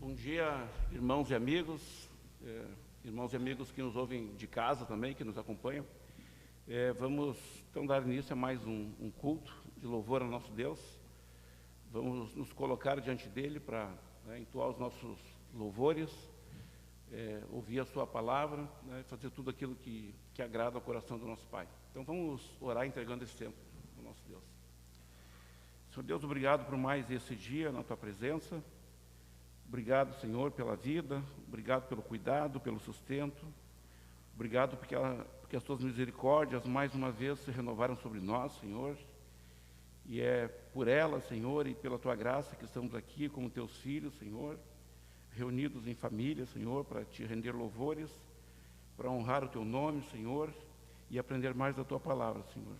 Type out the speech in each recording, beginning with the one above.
Bom dia, irmãos e amigos que nos ouvem de casa também, que nos acompanham. Vamos então dar início a mais um culto de louvor ao nosso Deus. Vamos nos colocar diante dele para entoar os nossos louvores, ouvir a sua palavra, fazer tudo aquilo que agrada ao coração do nosso Pai. Então vamos orar entregando esse tempo ao nosso Deus. Senhor Deus, obrigado por mais esse dia na tua presença. Obrigado, Senhor, pela vida, obrigado pelo cuidado, pelo sustento, obrigado porque as tuas misericórdias mais uma vez se renovaram sobre nós, Senhor, e é por elas, Senhor, e pela tua graça que estamos aqui como teus filhos, Senhor, reunidos em família, Senhor, para te render louvores, para honrar o teu nome, Senhor, e aprender mais da tua palavra, Senhor.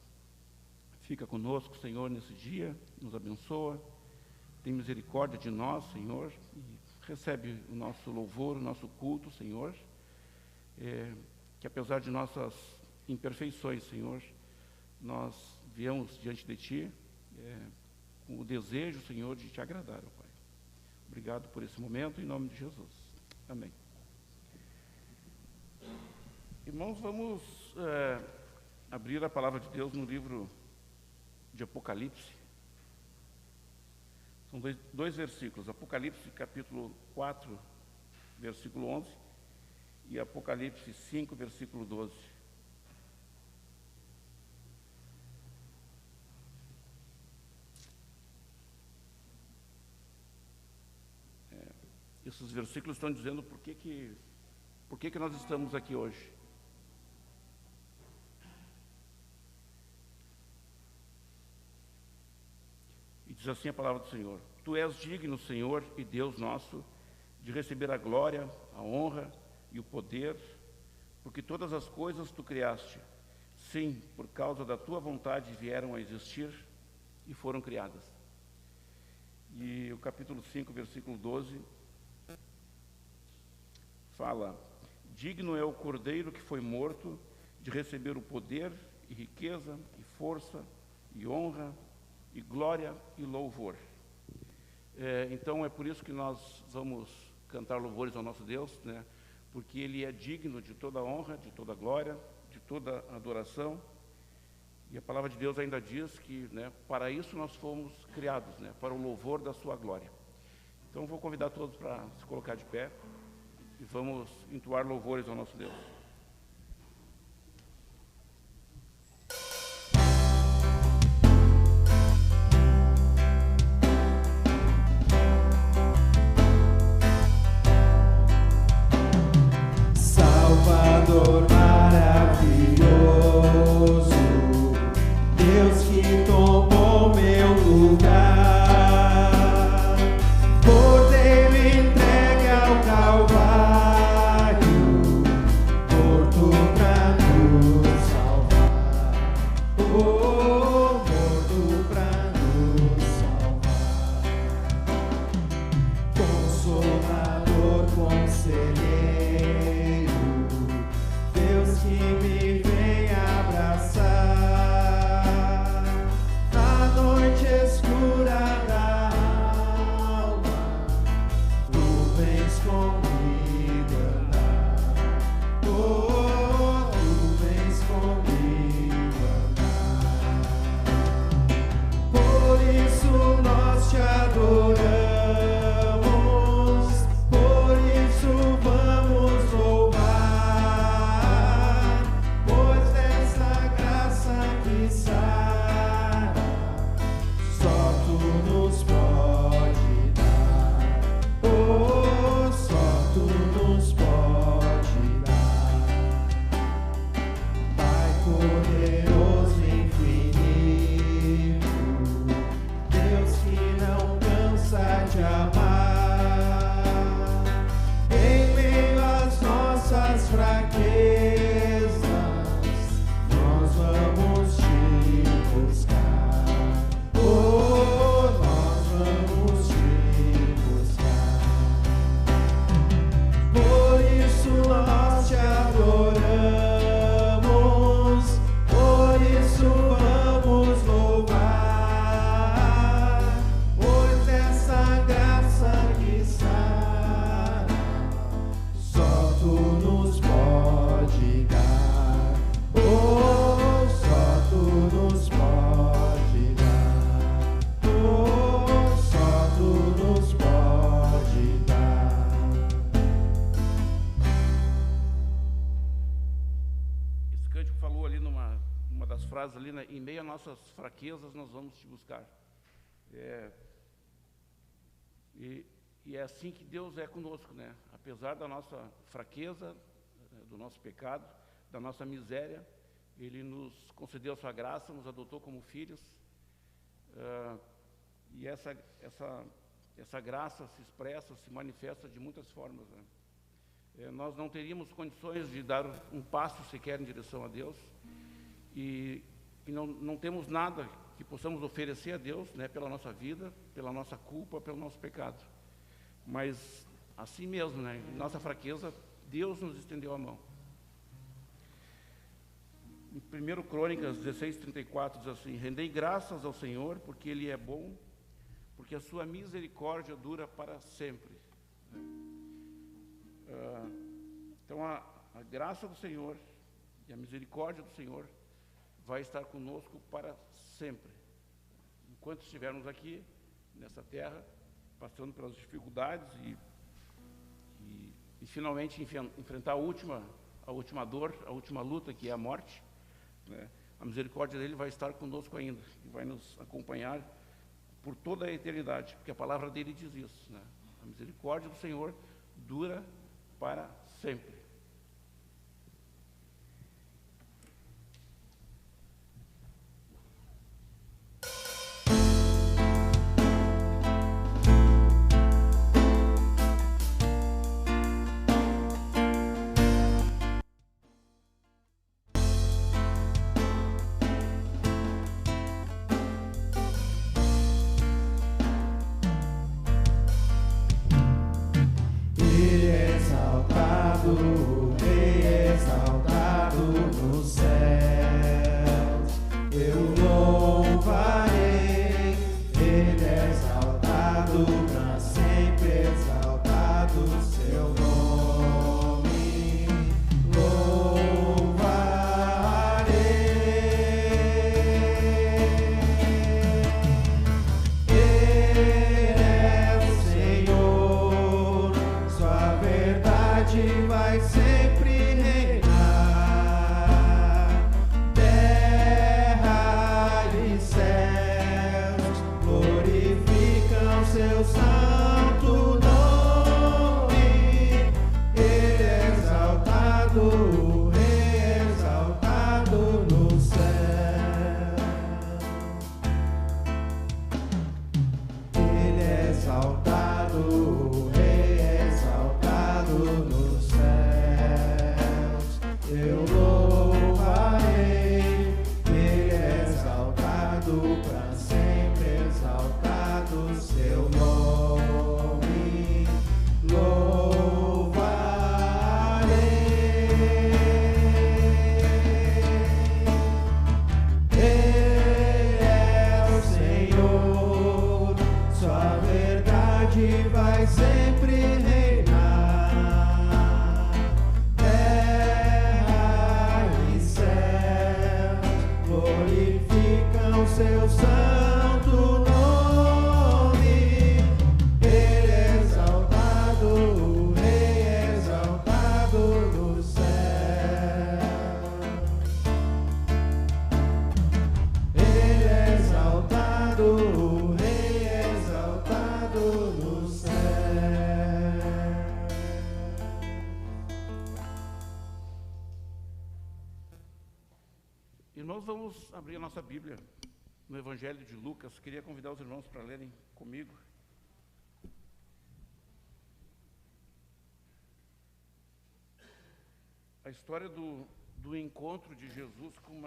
Fica conosco, Senhor, nesse dia, nos abençoa, tem misericórdia de nós, Senhor, e recebe o nosso louvor, o nosso culto, Senhor, que apesar de nossas imperfeições, Senhor, nós viemos diante de Ti com o desejo, Senhor, de Te agradar, ó Pai. Obrigado por esse momento, em nome de Jesus. Amém. Irmãos, vamos abrir a palavra de Deus no livro de Apocalipse. São dois versículos, Apocalipse capítulo 4, versículo 11, e Apocalipse 5, versículo 12. Esses versículos estão dizendo por que nós estamos aqui hoje. E diz assim a palavra do Senhor: Tu és digno, Senhor e Deus nosso, de receber a glória, a honra e o poder, porque todas as coisas tu criaste. Sim, por causa da tua vontade vieram a existir e foram criadas. E o capítulo 5, versículo 12, fala: Digno é o Cordeiro que foi morto de receber o poder e riqueza e força e honra e glória e louvor. Então é por isso que nós vamos cantar louvores ao nosso Deus, né? Porque Ele é digno de toda honra, de toda glória, de toda adoração. E a palavra de Deus ainda diz que, né, para isso nós fomos criados, né, para o louvor da sua glória. Então vou convidar todos para se colocar de pé e vamos entoar louvores ao nosso Deus. Salvador maravilhoso, Deus que tomou meu lugar, Cordeiro entregue ao Calvário, morto pra nos salvar, morto pra nos salvar, Consolador, Conselheiro, Deus que me vem abraçar na noite escura da alma, tu vens comigo andar, tu vens comigo andar. Por isso nós te adoramos, por isso vamos louvar, pois dessa graça que sara, só tu nos pode dar, só frase ali, né? Em meio a nossas fraquezas, nós vamos te buscar. E é assim que Deus é conosco, né? Apesar da nossa fraqueza, do nosso pecado, da nossa miséria, Ele nos concedeu a sua graça, nos adotou como filhos, e essa graça se expressa, se manifesta de muitas formas, né? Nós não teríamos condições de dar um passo sequer em direção a Deus, e não temos nada que possamos oferecer a Deus, né, pela nossa vida, pela nossa culpa, pelo nosso pecado. Mas assim mesmo, né, em nossa fraqueza, Deus nos estendeu a mão. Em 1 Crônicas 16:34 diz assim: rendei graças ao Senhor, porque Ele é bom, porque a sua misericórdia dura para sempre. Então a graça do Senhor e a misericórdia do Senhor vai estar conosco para sempre. Enquanto estivermos aqui, nessa terra, passando pelas dificuldades e finalmente enfrentar a última dor, a última luta, que é a morte, né? A misericórdia dele vai estar conosco ainda, e vai nos acompanhar por toda a eternidade, porque a palavra dele diz isso, né? A misericórdia do Senhor dura para sempre. Irmãos, vamos abrir a nossa Bíblia no Evangelho de Lucas. Queria convidar os irmãos para lerem comigo. A história do encontro de Jesus com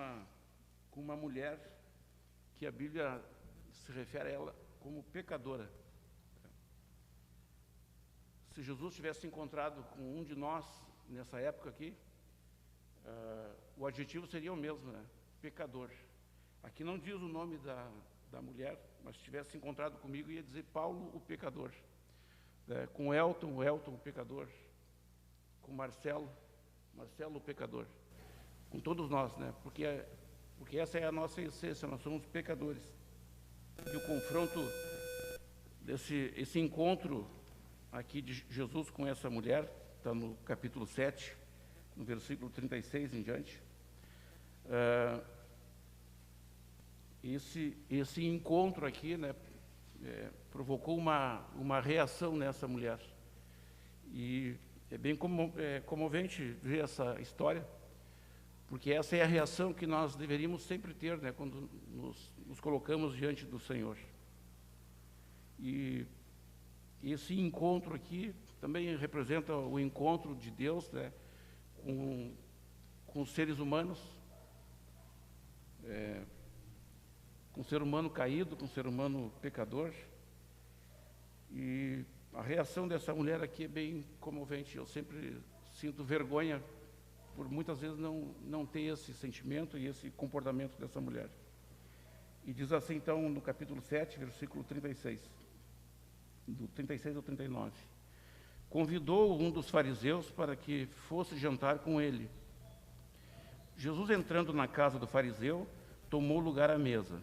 uma mulher que a Bíblia se refere a ela como pecadora. Se Jesus tivesse encontrado com um de nós nessa época aqui, o adjetivo seria o mesmo, né? Pecador. Aqui não diz o nome da mulher, mas se tivesse encontrado comigo, ia dizer Paulo, o pecador. Com o Elton, o pecador. Com Marcelo, o pecador. Com todos nós, né? Porque essa é a nossa essência, nós somos pecadores. E o confronto esse encontro aqui de Jesus com essa mulher, está no capítulo 7, no versículo 36 em diante. esse encontro aqui, né, provocou uma reação nessa mulher. E é bem comovente ver essa história, porque essa é a reação que nós deveríamos sempre ter, né, quando nos colocamos diante do Senhor. E esse encontro aqui também representa o encontro de Deus, né, com os seres humanos, com o ser humano caído, com o ser humano pecador. E a reação dessa mulher aqui é bem comovente. Eu sempre sinto vergonha por muitas vezes não ter esse sentimento e esse comportamento dessa mulher. E diz assim, então, no capítulo 7, versículo 36, do 36 ao 39. Convidou um dos fariseus para que fosse jantar com ele. Jesus, entrando na casa do fariseu, tomou lugar à mesa.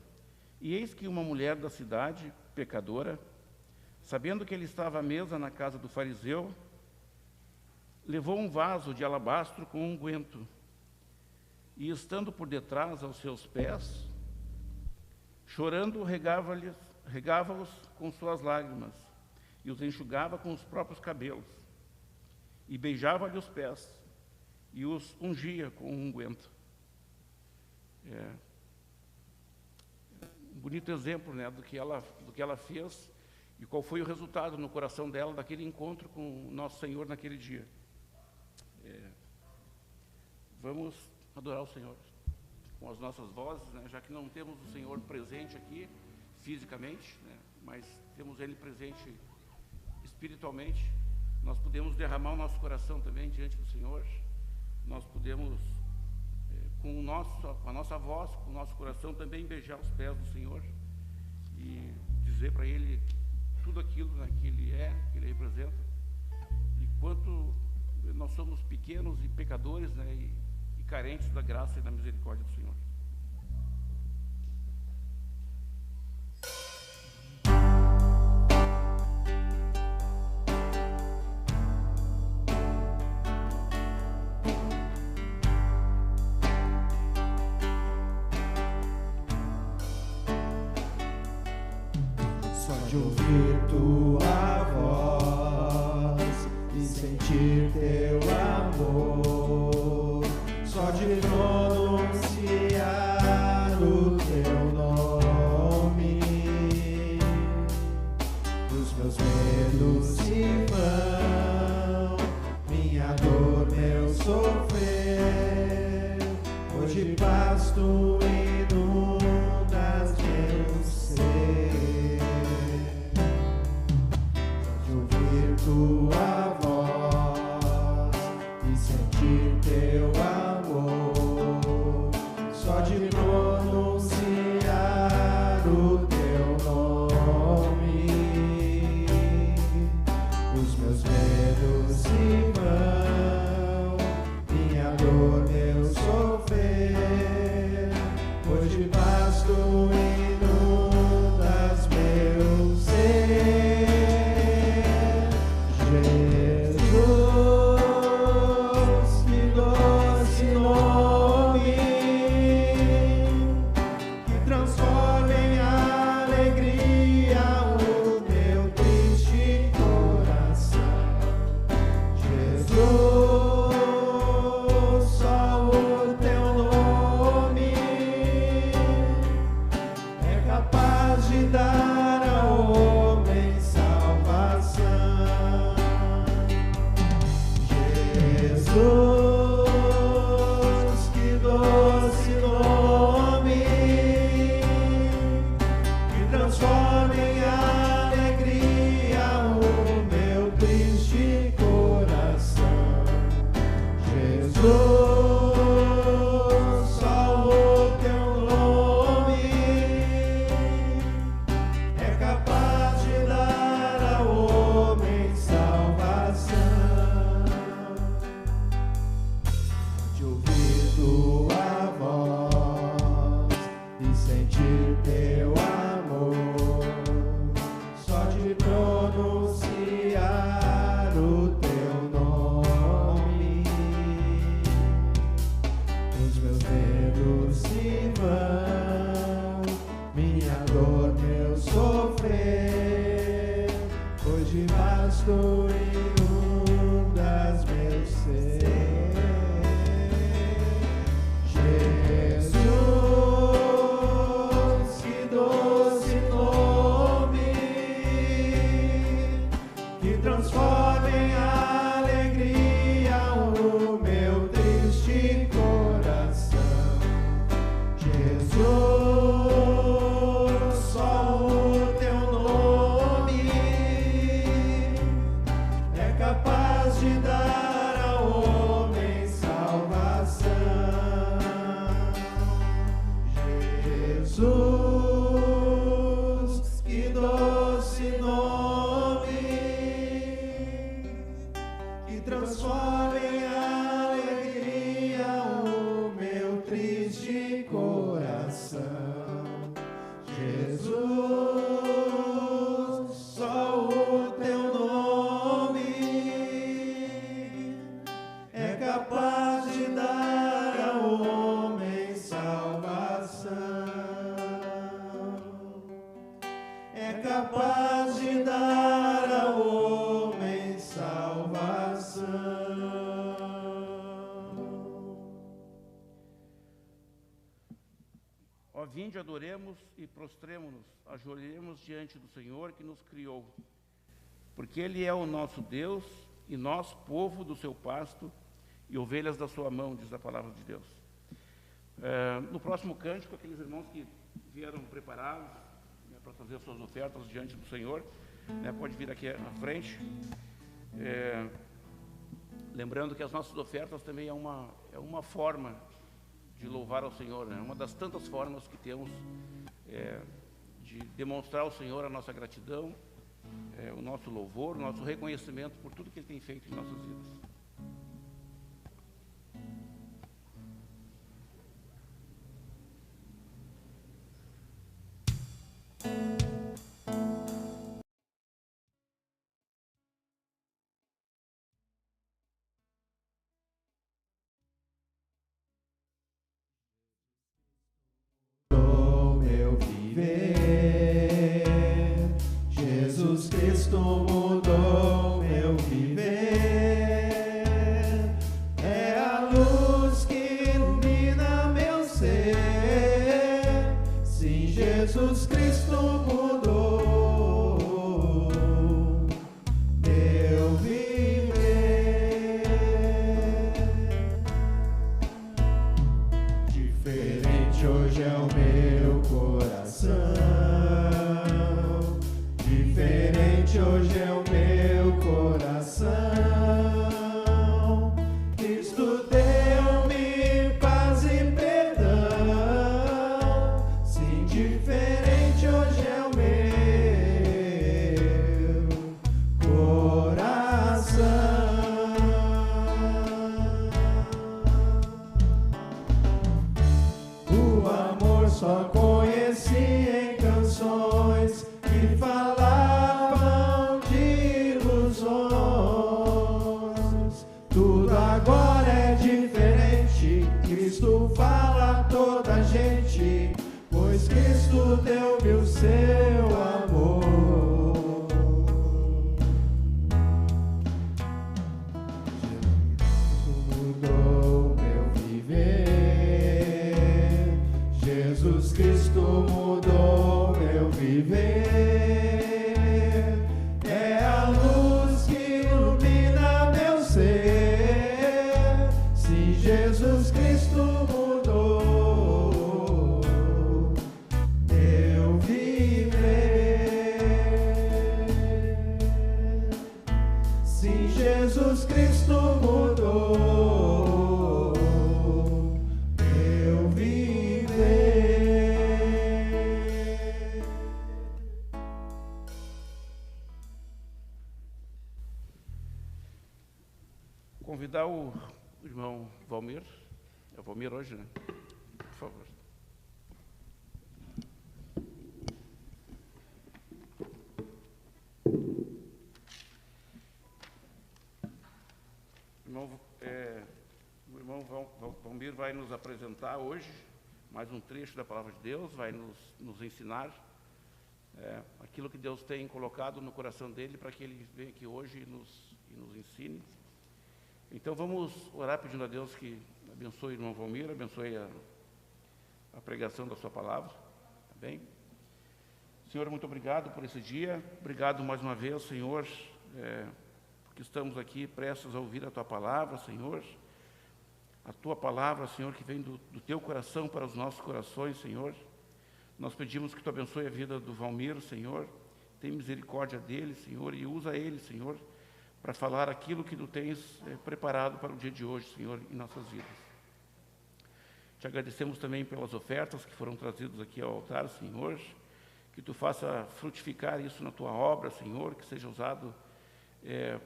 E eis que uma mulher da cidade, pecadora, sabendo que ele estava à mesa na casa do fariseu, levou um vaso de alabastro com unguento, e estando por detrás aos seus pés, chorando, regava-os com suas lágrimas, e os enxugava com os próprios cabelos, e beijava-lhe os pés, e os ungia com unguento. Um bonito exemplo, né, do que ela fez, e qual foi o resultado no coração dela daquele encontro com o nosso Senhor naquele dia. Vamos adorar o Senhor com as nossas vozes, né? Já que não temos o Senhor presente aqui fisicamente, né? Mas temos Ele presente espiritualmente. Nós podemos derramar o nosso coração também diante do Senhor. Nós podemos, com a nossa voz, com o nosso coração, também beijar os pés do Senhor e dizer para Ele tudo aquilo, né, que Ele é, que Ele representa, e quanto nós somos pequenos e pecadores, né, e carentes da graça e da misericórdia do Senhor. Só de ouvir tua voz e sentir teu amor, só de pronunciar o teu nome, os meus medos se vão, minha dor, meu sofrer, hoje basta inundas meu ser. Tua voz e sentir teu amor, só de pronunciar o teu nome, os meus medos se vão, minha dor, meu sofrer, hoje basta inundas meu ser. É de dar ao homem salvação. Jesus, que doce nome, que transforma em alegria o meu triste coração. Jesus, só o teu nome é capaz de dar ao homem salvação. É capaz de dar ao homem salvação. Ó, vinde, adoremos e prostremo-nos, ajoelhemos diante do Senhor que nos criou, porque Ele é o nosso Deus e nós, povo do seu pasto e ovelhas da sua mão, diz a palavra de Deus. No próximo cântico, aqueles irmãos que vieram preparados, né, para fazer as suas ofertas diante do Senhor, né, pode vir aqui à frente. Lembrando que as nossas ofertas também é uma forma de louvar ao Senhor, né? Uma das tantas formas que temos de demonstrar ao Senhor a nossa gratidão, o nosso louvor, o nosso reconhecimento por tudo que Ele tem feito em nossas vidas. Meu viver, Jesus Cristo mudou meu viver. É a luz que ilumina meu ser. Sim, Jesus Cristo mudou meu viver. Diferente hoje é o meu coração. Diferente hoje é o meu coração. Cristo deu-me paz e perdão. Sim, diferente hoje é o meu coração. O amor só conheci em canções que falavam de ilusões. Tudo agora é diferente. Cristo fala a toda gente, pois Cristo deu-me o seu amor. Jesus mudou meu viver. Jesus Cristo mudou meu viver. É a luz que ilumina meu ser. Sim, Jesus Cristo mudou meu viver. Sim, Jesus Cristo mudou meu viver. Convidar o irmão Valmir. É o Valmir hoje, né? Por favor. O irmão Valmir vai nos apresentar hoje mais um trecho da Palavra de Deus, vai nos ensinar aquilo que Deus tem colocado no coração dele para que ele venha aqui hoje e nos ensine. Então vamos orar pedindo a Deus que abençoe o irmão Valmir, abençoe a pregação da sua palavra, tá bem? Senhor, muito obrigado por esse dia, obrigado mais uma vez, Senhor, porque estamos aqui prestes a ouvir a Tua palavra, Senhor, a Tua palavra, Senhor, que vem do Teu coração para os nossos corações, Senhor. Nós pedimos que Tu abençoe a vida do Valmir, Senhor, tem misericórdia dele, Senhor, e usa ele, Senhor, para falar aquilo que Tu tens preparado para o dia de hoje, Senhor, em nossas vidas. Te agradecemos também pelas ofertas que foram trazidas aqui ao altar, Senhor, que Tu faça frutificar isso na Tua obra, Senhor, que seja usado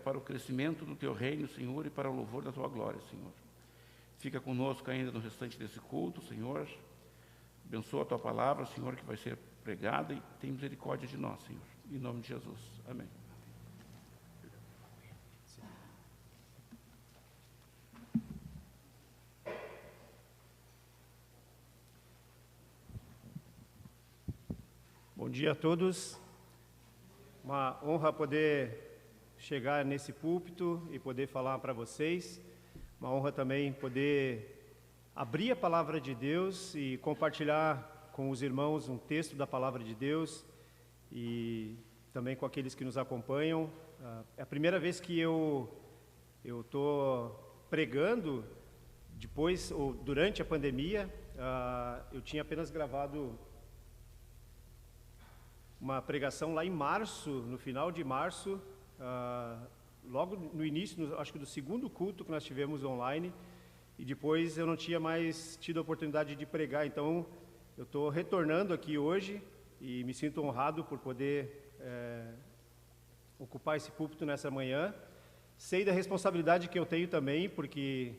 para o crescimento do Teu reino, Senhor, e para o louvor da Tua glória, Senhor. Fica conosco ainda no restante desse culto, Senhor. Abençoa a Tua palavra, Senhor, que vai ser pregada, e tem misericórdia de nós, Senhor. Em nome de Jesus. Amém. Bom dia a todos. Uma honra poder chegar nesse púlpito e poder falar para vocês. Uma honra também poder abrir a palavra de Deus e compartilhar com os irmãos um texto da palavra de Deus e também com aqueles que nos acompanham. É a primeira vez que eu estou pregando depois ou durante a pandemia. Eu tinha apenas gravado uma pregação lá em março, no final de março, logo no início, acho que do segundo culto que nós tivemos online, e depois eu não tinha mais tido a oportunidade de pregar. Então eu estou retornando aqui hoje e me sinto honrado por poder ocupar esse púlpito nessa manhã. Sei da responsabilidade que eu tenho também, porque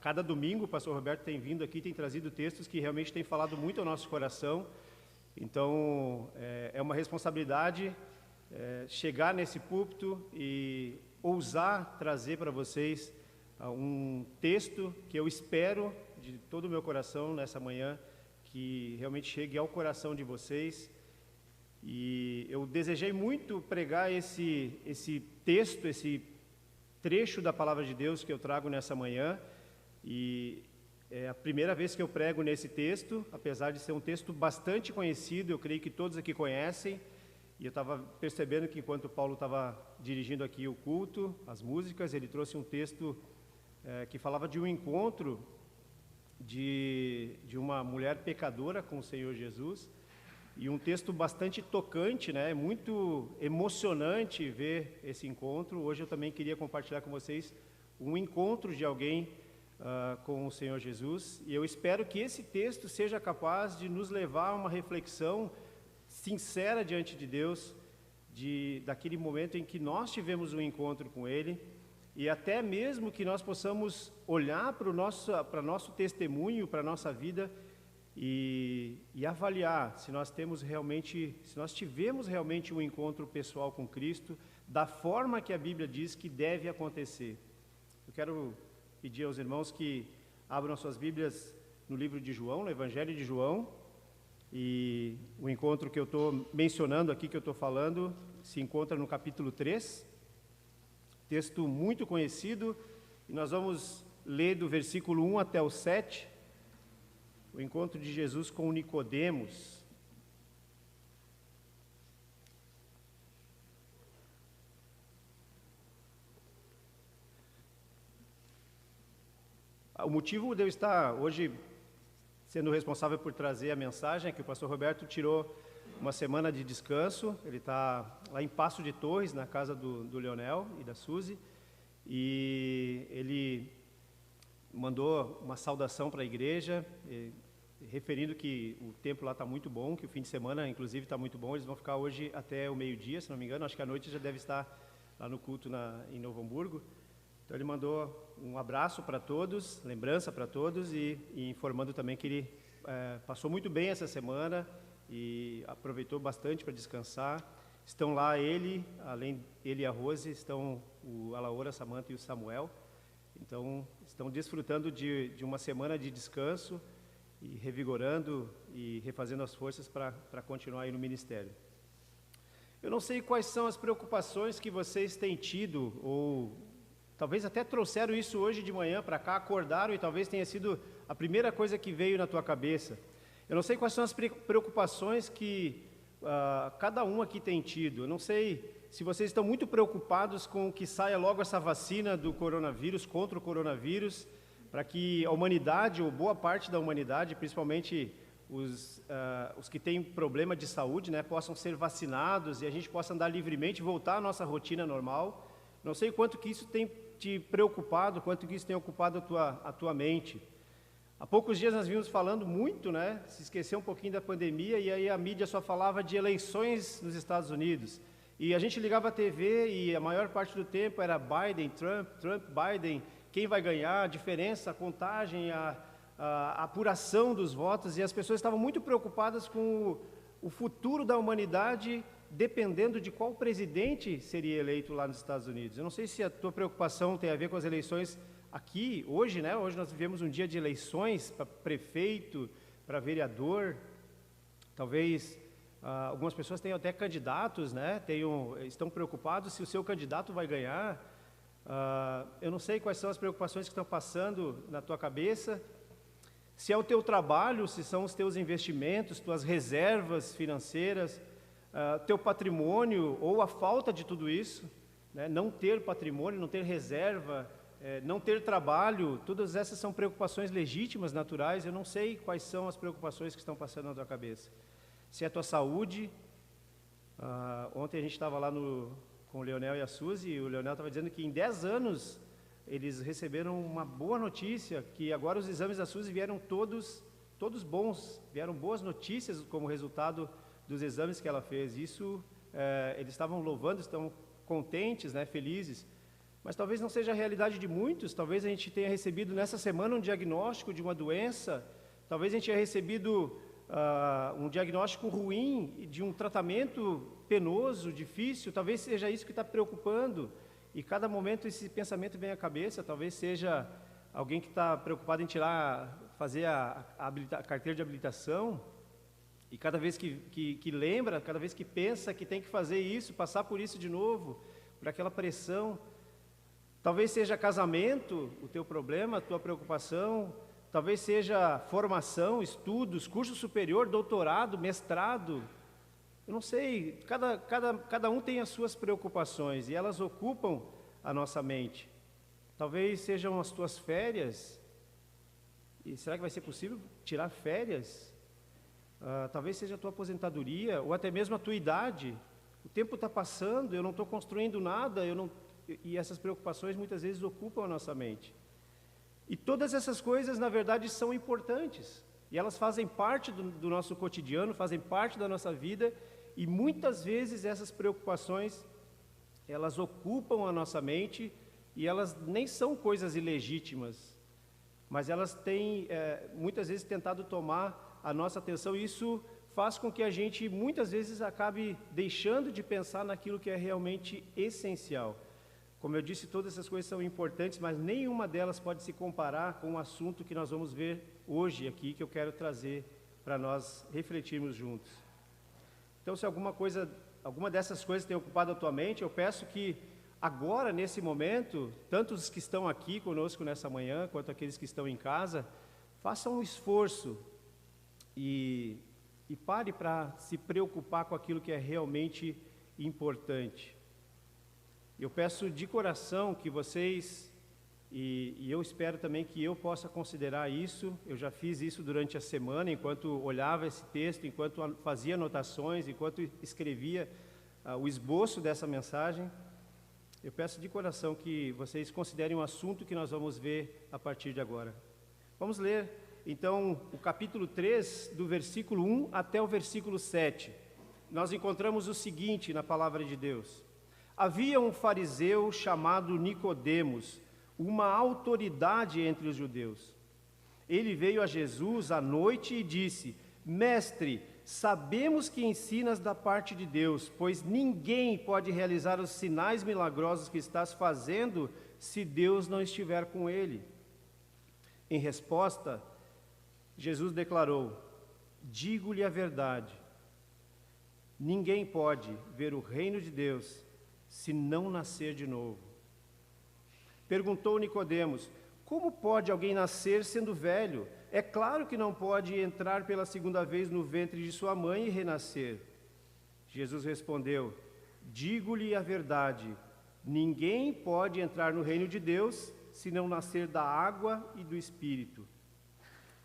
cada domingo o pastor Roberto tem vindo aqui, tem trazido textos que realmente têm falado muito ao nosso coração. Então, é uma responsabilidade chegar nesse púlpito e ousar trazer para vocês um texto que eu espero de todo o meu coração nessa manhã, que realmente chegue ao coração de vocês. E eu desejei muito pregar esse texto, esse trecho da Palavra de Deus que eu trago nessa manhã, e é a primeira vez que eu prego nesse texto, apesar de ser um texto bastante conhecido, eu creio que todos aqui conhecem, e eu estava percebendo que enquanto Paulo estava dirigindo aqui o culto, as músicas, ele trouxe um texto que falava de um encontro de uma mulher pecadora com o Senhor Jesus, e um texto bastante tocante, né? É muito emocionante ver esse encontro. Hoje eu também queria compartilhar com vocês um encontro de alguém com o Senhor Jesus, e eu espero que esse texto seja capaz de nos levar a uma reflexão sincera diante de Deus, daquele momento em que nós tivemos um encontro com Ele, e até mesmo que nós possamos olhar para o nosso testemunho, para a nossa vida, e avaliar se nós tivemos realmente um encontro pessoal com Cristo, da forma que a Bíblia diz que deve acontecer. Eu quero pedir aos irmãos que abram suas Bíblias no livro de João, no Evangelho de João, e o encontro que eu estou mencionando aqui, que eu estou falando, se encontra no capítulo 3, texto muito conhecido, e nós vamos ler do versículo 1 até o 7, o encontro de Jesus com Nicodemos. O motivo de eu estar hoje sendo responsável por trazer a mensagem é que o pastor Roberto tirou uma semana de descanso. Ele está lá em Passo de Torres, na casa do Leonel e da Suzy, e ele mandou uma saudação para a igreja, referindo que o tempo lá está muito bom, que o fim de semana, inclusive, está muito bom. Eles vão ficar hoje até o meio-dia, se não me engano. Acho que à noite já deve estar lá no culto em Novo Hamburgo. Então ele mandou um abraço para todos, lembrança para todos, e informando também que ele passou muito bem essa semana e aproveitou bastante para descansar. Estão lá além ele e a Rose, estão a Laura, a Samanta e o Samuel. Então estão desfrutando de uma semana de descanso e revigorando e refazendo as forças para continuar aí no ministério. Eu não sei quais são as preocupações que vocês têm tido, ou talvez até trouxeram isso hoje de manhã para cá, acordaram e talvez tenha sido a primeira coisa que veio na tua cabeça. Eu não sei quais são as preocupações que cada um aqui tem tido. Eu não sei se vocês estão muito preocupados com que saia logo essa vacina do coronavírus, contra o coronavírus, para que a humanidade, ou boa parte da humanidade, principalmente os que têm problema de saúde, né, possam ser vacinados e a gente possa andar livremente, voltar à nossa rotina normal. Não sei quanto que isso tem te preocupado, quanto que isso tem ocupado a tua mente. Há poucos dias nós vimos falando muito, né? Se esqueceu um pouquinho da pandemia e aí a mídia só falava de eleições nos Estados Unidos. E a gente ligava a TV e a maior parte do tempo era Biden, Trump, Trump, Biden, quem vai ganhar, a diferença, a contagem, a apuração dos votos, e as pessoas estavam muito preocupadas com o futuro da humanidade, dependendo de qual presidente seria eleito lá nos Estados Unidos. Eu não sei se a tua preocupação tem a ver com as eleições aqui, hoje, né? Hoje nós vivemos um dia de eleições para prefeito, para vereador, talvez algumas pessoas tenham até candidatos, né? Estão preocupados se o seu candidato vai ganhar. Eu não sei quais são as preocupações que estão passando na tua cabeça, se é o teu trabalho, se são os teus investimentos, tuas reservas financeiras, teu patrimônio ou a falta de tudo isso, né? Não ter patrimônio, não ter reserva, não ter trabalho, todas essas são preocupações legítimas, naturais. Eu não sei quais são as preocupações que estão passando na tua cabeça. Se é a tua saúde, ontem a gente estava lá com o Leonel e a Suzy, e o Leonel estava dizendo que em 10 anos eles receberam uma boa notícia, que agora os exames da Suzy vieram todos bons, vieram boas notícias como resultado dos exames que ela fez. Isso, eles estavam louvando, estão contentes, né, felizes, mas talvez não seja a realidade de muitos. Talvez a gente tenha recebido nessa semana um diagnóstico de uma doença, talvez a gente tenha recebido um diagnóstico ruim, de um tratamento penoso, difícil. Talvez seja isso que está preocupando, e cada momento esse pensamento vem à cabeça. Talvez seja alguém que está preocupado em fazer a carteira de habilitação, e cada vez que lembra, cada vez que pensa que tem que fazer isso, passar por isso de novo, por aquela pressão. Talvez seja casamento o teu problema, a tua preocupação. Talvez seja formação, estudos, curso superior, doutorado, mestrado. Eu não sei, cada um tem as suas preocupações e elas ocupam a nossa mente. Talvez sejam as tuas férias. E será que vai ser possível tirar férias? Talvez seja a tua aposentadoria, ou até mesmo a tua idade. O tempo está passando, eu não estou construindo nada, e essas preocupações muitas vezes ocupam a nossa mente. E todas essas coisas, na verdade, são importantes, e elas fazem parte do nosso cotidiano, fazem parte da nossa vida, e muitas vezes essas preocupações, elas ocupam a nossa mente, e elas nem são coisas ilegítimas, mas elas têm, muitas vezes, tentado tomar a nossa atenção, e isso faz com que a gente, muitas vezes, acabe deixando de pensar naquilo que é realmente essencial. Como eu disse, todas essas coisas são importantes, mas nenhuma delas pode se comparar com o assunto que nós vamos ver hoje aqui, que eu quero trazer para nós refletirmos juntos. Então, se alguma dessas coisas tem ocupado a tua mente, eu peço que agora, nesse momento, tanto os que estão aqui conosco nessa manhã, quanto aqueles que estão em casa, façam um esforço e pare para se preocupar com aquilo que é realmente importante. Eu peço de coração que vocês, e eu espero também que eu possa considerar isso. Eu já fiz isso durante a semana, enquanto olhava esse texto, enquanto fazia anotações, enquanto escrevia o esboço dessa mensagem. Eu peço de coração que vocês considerem o assunto que nós vamos ver a partir de agora. Vamos ler, então, o capítulo 3, do versículo 1 até o versículo 7. Nós encontramos o seguinte na palavra de Deus. Havia um fariseu chamado Nicodemos, uma autoridade entre os judeus. Ele veio a Jesus à noite e disse: Mestre, sabemos que ensinas da parte de Deus, pois ninguém pode realizar os sinais milagrosos que estás fazendo se Deus não estiver com ele. Em resposta, Jesus declarou: Digo-lhe a verdade, ninguém pode ver o reino de Deus se não nascer de novo. Perguntou Nicodemos: Como pode alguém nascer sendo velho? É claro que não pode entrar pela segunda vez no ventre de sua mãe e renascer. Jesus respondeu: Digo-lhe a verdade, ninguém pode entrar no reino de Deus se não nascer da água e do Espírito.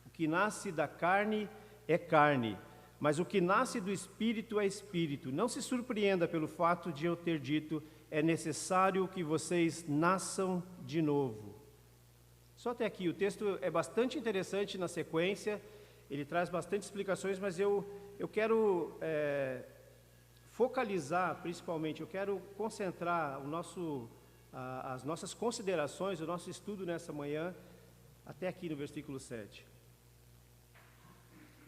O que nasce da carne é carne, mas o que nasce do Espírito é Espírito. Não se surpreenda pelo fato de eu ter dito: é necessário que vocês nasçam de novo. Só até aqui, o texto é bastante interessante na sequência, ele traz bastante explicações, mas eu quero focalizar, principalmente, eu quero concentrar as nossas considerações, o nosso estudo nessa manhã, até aqui no versículo 7.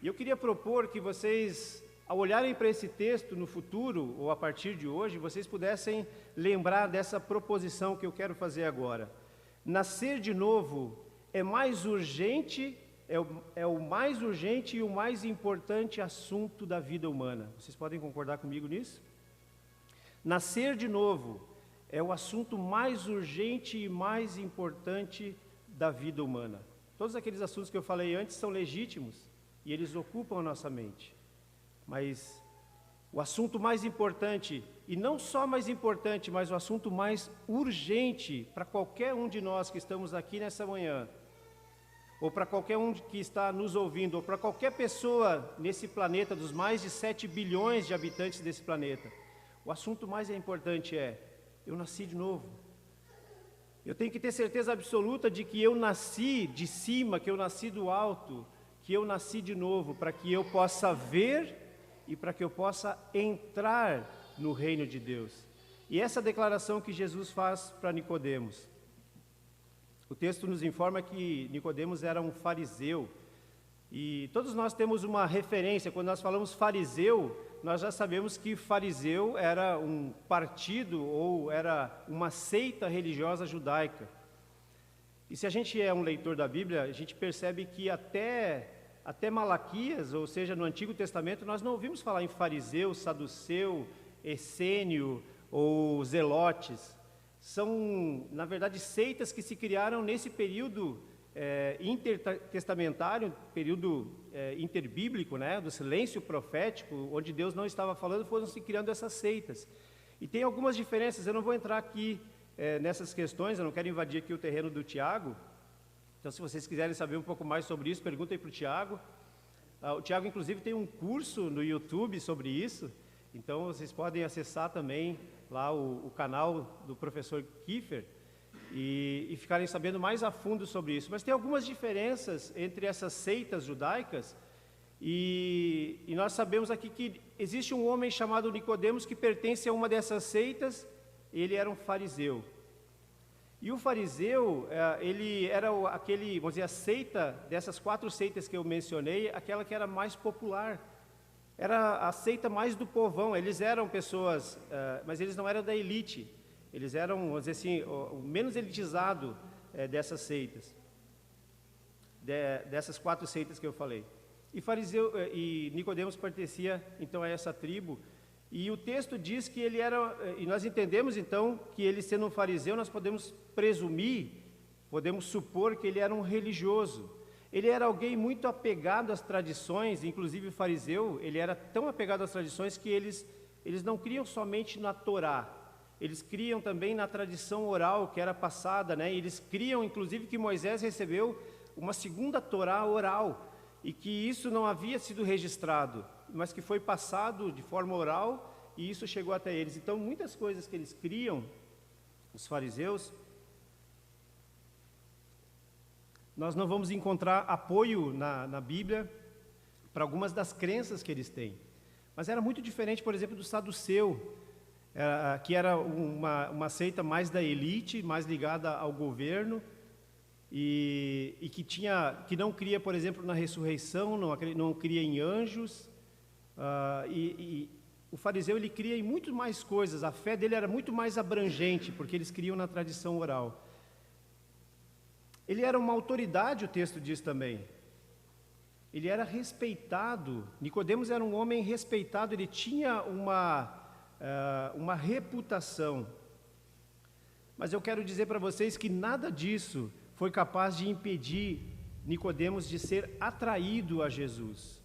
E eu queria propor que vocês, ao olharem para esse texto no futuro, ou a partir de hoje, vocês pudessem lembrar dessa proposição que eu quero fazer agora. Nascer de novo é mais urgente, é o mais urgente e o mais importante assunto da vida humana. Vocês podem concordar comigo nisso? Nascer de novo é o assunto mais urgente e mais importante da vida humana. Todos aqueles assuntos que eu falei antes são legítimos e eles ocupam a nossa mente. Mas o assunto mais importante, e não só mais importante, mas o assunto mais urgente para qualquer um de nós que estamos aqui nessa manhã, ou para qualquer um que está nos ouvindo, ou para qualquer pessoa nesse planeta, dos mais de 7 bilhões de habitantes desse planeta, o assunto mais importante é: eu nasci de novo. Eu tenho que ter certeza absoluta de que eu nasci de cima, que eu nasci do alto, que eu nasci de novo, para que eu possa ver e para que eu possa entrar no reino de Deus. E essa declaração que Jesus faz para Nicodemos. O texto nos informa que Nicodemos era um fariseu, e todos nós temos uma referência. Quando nós falamos fariseu, nós já sabemos que fariseu era um partido ou era uma seita religiosa judaica. E se a gente é um leitor da Bíblia, a gente percebe que até Malaquias, ou seja, no Antigo Testamento, nós não ouvimos falar em fariseu, saduceu, essênio ou zelotes. São, na verdade, seitas que se criaram nesse período intertestamentário, período interbíblico, né, do silêncio profético, onde Deus não estava falando, foram se criando essas seitas. E tem algumas diferenças, eu não vou entrar aqui nessas questões, eu não quero invadir aqui o terreno do Tiago. Então, se vocês quiserem saber um pouco mais sobre isso, perguntem para o Tiago. O Tiago, inclusive, tem um curso no YouTube sobre isso, então vocês podem acessar também lá o canal do professor Kiefer e ficarem sabendo mais a fundo sobre isso. Mas tem algumas diferenças entre essas seitas judaicas, e nós sabemos aqui que existe um homem chamado Nicodemos que pertence a uma dessas seitas. Ele era um fariseu. E o fariseu, ele era aquele, vamos dizer, a seita, dessas 4 seitas que eu mencionei, aquela que era mais popular. Era a seita mais do povão. Eles eram pessoas, mas eles não eram da elite. Eles eram, vamos dizer assim, o menos elitizado dessas seitas, dessas 4 seitas que eu falei. E Nicodemos pertencia, então, a essa tribo. E o texto diz que ele era, e nós entendemos então que ele, sendo um fariseu, nós podemos presumir, podemos supor que ele era um religioso. Ele era alguém muito apegado às tradições, inclusive o fariseu, ele era tão apegado às tradições que eles não criam somente na Torá, eles criam também na tradição oral que era passada, né? Eles criam, inclusive, que Moisés recebeu uma segunda Torá oral, e que isso não havia sido registrado, mas que foi passado de forma oral, e isso chegou até eles. Então, muitas coisas que eles criam, os fariseus, nós não vamos encontrar apoio na Bíblia para algumas das crenças que eles têm. Mas era muito diferente, por exemplo, do saduceu, que era uma seita mais da elite, mais ligada ao governo, e que não cria, por exemplo, na ressurreição, não cria em anjos. O fariseu, ele cria em muito mais coisas. A fé dele era muito mais abrangente, porque eles criam na tradição oral. Ele era uma autoridade, o texto diz também. Ele era respeitado. Nicodemos era um homem respeitado, ele tinha uma reputação. Mas eu quero dizer para vocês que nada disso foi capaz de impedir Nicodemos de ser atraído a Jesus.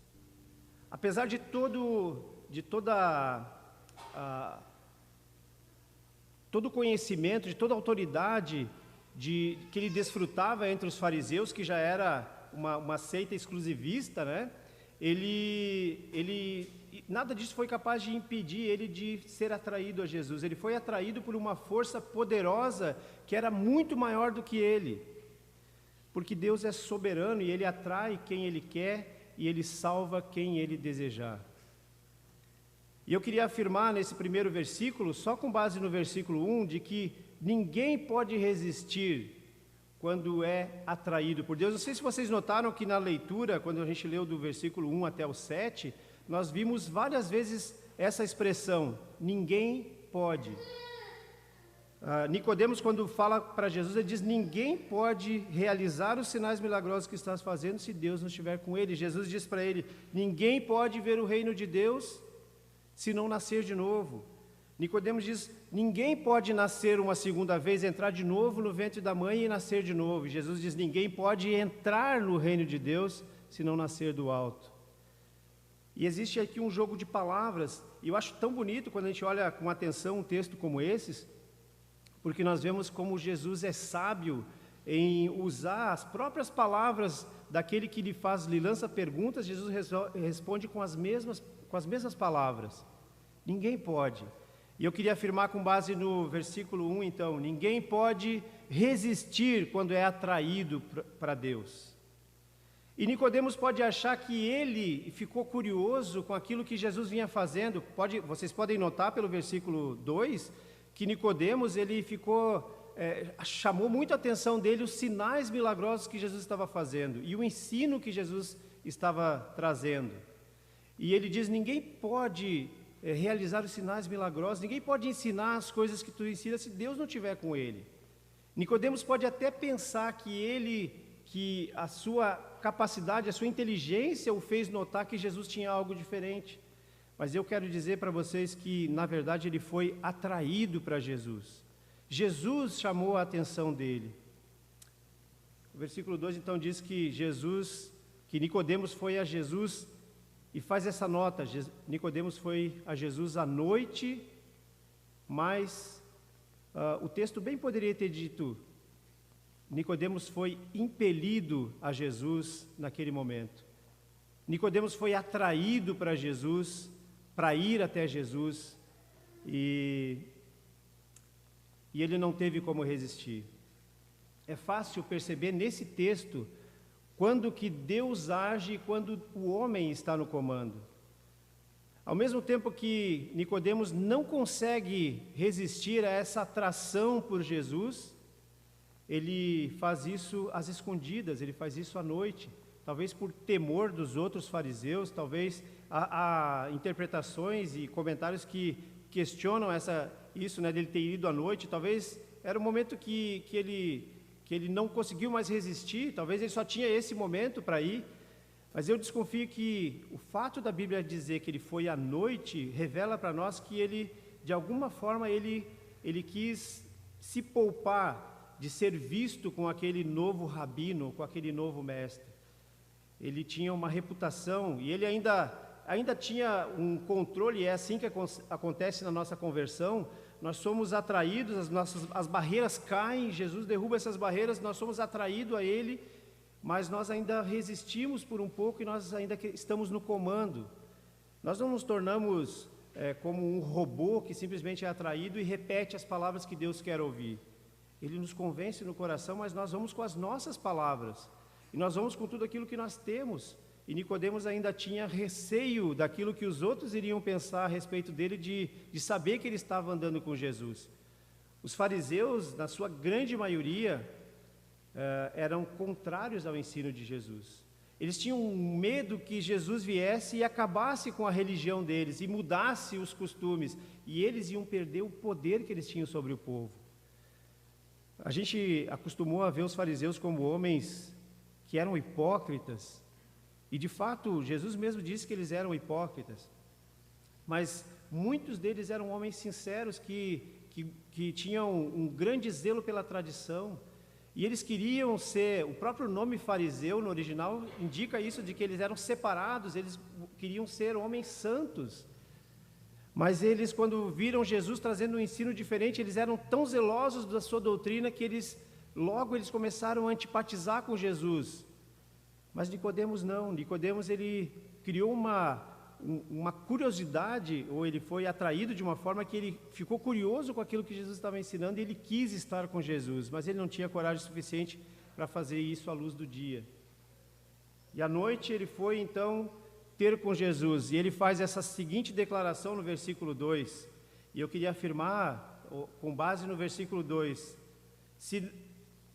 Apesar de todo o conhecimento, de toda a autoridade que ele desfrutava entre os fariseus, que já era uma seita exclusivista, né? Ele e nada disso foi capaz de impedir ele de ser atraído a Jesus. Ele foi atraído por uma força poderosa que era muito maior do que ele. Porque Deus é soberano e Ele atrai quem Ele quer e Ele salva quem Ele desejar. E eu queria afirmar nesse primeiro versículo, só com base no versículo 1, de que ninguém pode resistir quando é atraído por Deus. Não sei se vocês notaram que na leitura, quando a gente leu do versículo 1 até o 7, nós vimos várias vezes essa expressão, ninguém pode. Nicodemos, quando fala para Jesus, ele diz, ninguém pode realizar os sinais milagrosos que estás fazendo se Deus não estiver com ele. Jesus diz para ele, ninguém pode ver o reino de Deus se não nascer de novo. Nicodemos diz, ninguém pode nascer uma segunda vez, entrar de novo no ventre da mãe e nascer de novo. E Jesus diz, ninguém pode entrar no reino de Deus se não nascer do alto. E existe aqui um jogo de palavras, e eu acho tão bonito quando a gente olha com atenção um texto como esses, porque nós vemos como Jesus é sábio em usar as próprias palavras daquele que lhe lança perguntas. Jesus responde com as mesmas palavras. Ninguém pode. E eu queria afirmar com base no versículo 1, então, ninguém pode resistir quando é atraído para Deus. E Nicodemos pode achar que ele ficou curioso com aquilo que Jesus vinha fazendo. Vocês podem notar pelo versículo 2, que Nicodemos, ele chamou muito a atenção dele os sinais milagrosos que Jesus estava fazendo e o ensino que Jesus estava trazendo. E ele diz, ninguém pode realizar os sinais milagrosos, ninguém pode ensinar as coisas que tu ensinas se Deus não estiver com ele. Nicodemos pode até pensar que a sua capacidade, a sua inteligência o fez notar que Jesus tinha algo diferente. Mas eu quero dizer para vocês que, na verdade, ele foi atraído para Jesus. Jesus chamou a atenção dele. O versículo 2, então, diz que Nicodemos foi a Jesus, e faz essa nota, Nicodemos foi a Jesus à noite, mas o texto bem poderia ter dito, Nicodemos foi impelido a Jesus naquele momento. Nicodemos foi atraído para Jesus, para ir até Jesus, e ele não teve como resistir. É fácil perceber nesse texto quando que Deus age e quando o homem está no comando. Ao mesmo tempo que Nicodemos não consegue resistir a essa atração por Jesus, ele faz isso às escondidas, ele faz isso à noite. Talvez por temor dos outros fariseus, talvez há interpretações e comentários que questionam isso, né, dele ter ido à noite. Talvez era um momento que ele não conseguiu mais resistir, talvez ele só tinha esse momento para ir. Mas eu desconfio que o fato da Bíblia dizer que ele foi à noite, revela para nós que ele, de alguma forma, ele quis se poupar de ser visto com aquele novo rabino, com aquele novo mestre. Ele tinha uma reputação e ele ainda tinha um controle, e é assim que acontece na nossa conversão. Nós somos atraídos, as barreiras caem, Jesus derruba essas barreiras, nós somos atraídos a Ele, mas nós ainda resistimos por um pouco e nós ainda estamos no comando. Nós não nos tornamos como um robô que simplesmente é atraído e repete as palavras que Deus quer ouvir. Ele nos convence no coração, mas nós vamos com as nossas palavras. E nós vamos com tudo aquilo que nós temos. E Nicodemos ainda tinha receio daquilo que os outros iriam pensar a respeito dele, de saber que ele estava andando com Jesus. Os fariseus, na sua grande maioria, eram contrários ao ensino de Jesus. Eles tinham medo que Jesus viesse e acabasse com a religião deles, e mudasse os costumes, e eles iam perder o poder que eles tinham sobre o povo. A gente acostumou a ver os fariseus como homens que eram hipócritas, e de fato Jesus mesmo disse que eles eram hipócritas, mas muitos deles eram homens sinceros que tinham um grande zelo pela tradição, e eles queriam ser, o próprio nome fariseu no original indica isso, de que eles eram separados, eles queriam ser homens santos. Mas eles, quando viram Jesus trazendo um ensino diferente, eles eram tão zelosos da sua doutrina que eles começaram a antipatizar com Jesus. Mas Nicodemos não. Nicodemos, ele criou uma curiosidade, ou ele foi atraído de uma forma que ele ficou curioso com aquilo que Jesus estava ensinando e ele quis estar com Jesus, mas ele não tinha coragem suficiente para fazer isso à luz do dia. E à noite ele foi então ter com Jesus, e ele faz essa seguinte declaração no versículo 2, e eu queria afirmar, com base no versículo 2, se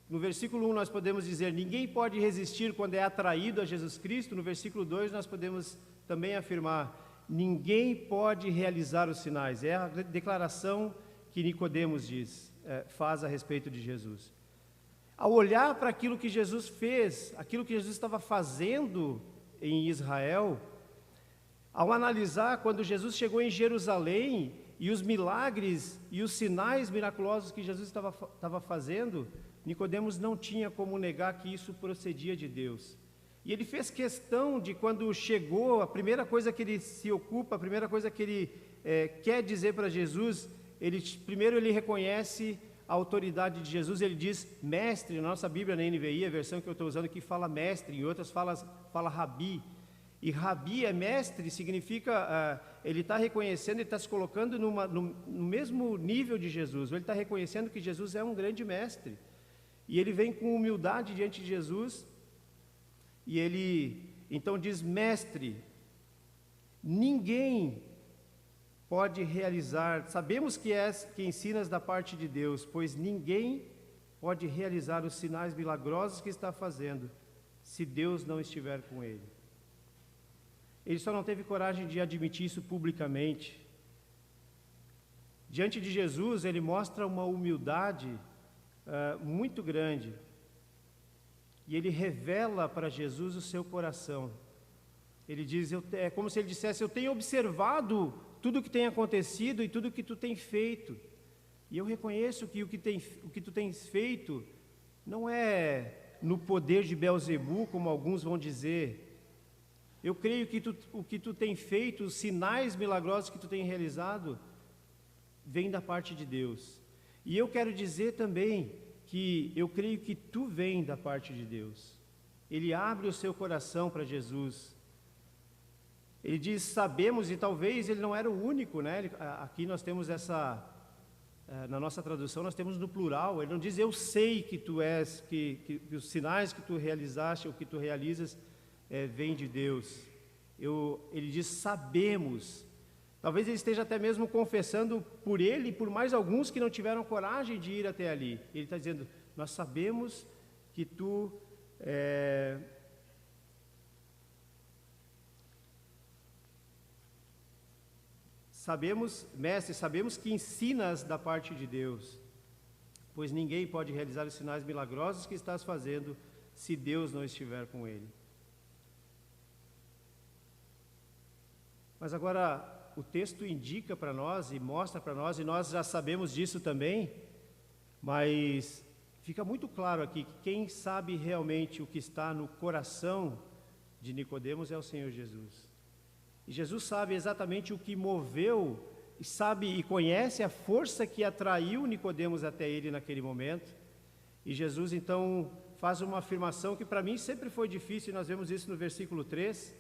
no versículo 1 nós podemos dizer, ninguém pode resistir quando é atraído a Jesus Cristo, no versículo 2 nós podemos também afirmar, ninguém pode realizar os sinais. É a declaração que Nicodemos faz a respeito de Jesus. Ao olhar para aquilo que Jesus fez, aquilo que Jesus estava fazendo em Israel, ao analisar quando Jesus chegou em Jerusalém e os milagres e os sinais miraculosos que Jesus estava fazendo, Nicodemos não tinha como negar que isso procedia de Deus. E ele fez questão de, quando chegou, a primeira coisa que ele se ocupa, a primeira coisa que ele quer dizer para Jesus, primeiro ele reconhece a autoridade de Jesus, ele diz mestre. Na nossa Bíblia, na NVI, a versão que eu estou usando aqui fala mestre, em outras fala rabi. E rabi é mestre, significa, ele está reconhecendo, ele está se colocando no mesmo nível de Jesus, ele está reconhecendo que Jesus é um grande mestre. E ele vem com humildade diante de Jesus, e ele então diz, mestre, ninguém pode realizar, sabemos que ensinas da parte de Deus, pois ninguém pode realizar os sinais milagrosos que está fazendo, se Deus não estiver com ele. Ele só não teve coragem de admitir isso publicamente. Diante de Jesus, ele mostra uma humildade muito grande, e ele revela para Jesus o seu coração. Ele diz, é como se ele dissesse, eu tenho observado tudo o que tem acontecido e tudo o que tu tem feito, e eu reconheço que o que tu tens feito não é no poder de Beelzebu, como alguns vão dizer. Eu creio que o que tu tem feito, os sinais milagrosos que tu tem realizado, vem da parte de Deus. E eu quero dizer também que eu creio que tu vem da parte de Deus. Ele abre o seu coração para Jesus. Ele diz, sabemos, e talvez ele não era o único, né? Aqui nós temos na nossa tradução nós temos no plural. Ele não diz, eu sei que tu és, que os sinais que tu realizaste, ou que tu realizas, vem de Deus. Ele diz, sabemos. Talvez ele esteja até mesmo confessando por ele e por mais alguns que não tiveram coragem de ir até ali. Ele está dizendo, nós sabemos que tu sabemos, mestre, sabemos que ensinas da parte de Deus, pois ninguém pode realizar os sinais milagrosos que estás fazendo se Deus não estiver com ele. Mas agora o texto indica para nós e mostra para nós, e nós já sabemos disso também, mas fica muito claro aqui que quem sabe realmente o que está no coração de Nicodemos é o Senhor Jesus. E Jesus sabe exatamente o que moveu, e sabe e conhece a força que atraiu Nicodemos até ele naquele momento. E Jesus então faz uma afirmação que para mim sempre foi difícil, e nós vemos isso no versículo 3.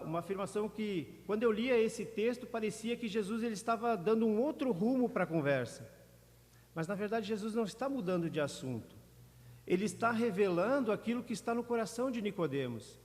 Uma afirmação que, quando eu lia esse texto, parecia que Jesus ele estava dando um outro rumo para a conversa. Mas, na verdade, Jesus não está mudando de assunto. Ele está revelando aquilo que está no coração de Nicodemos.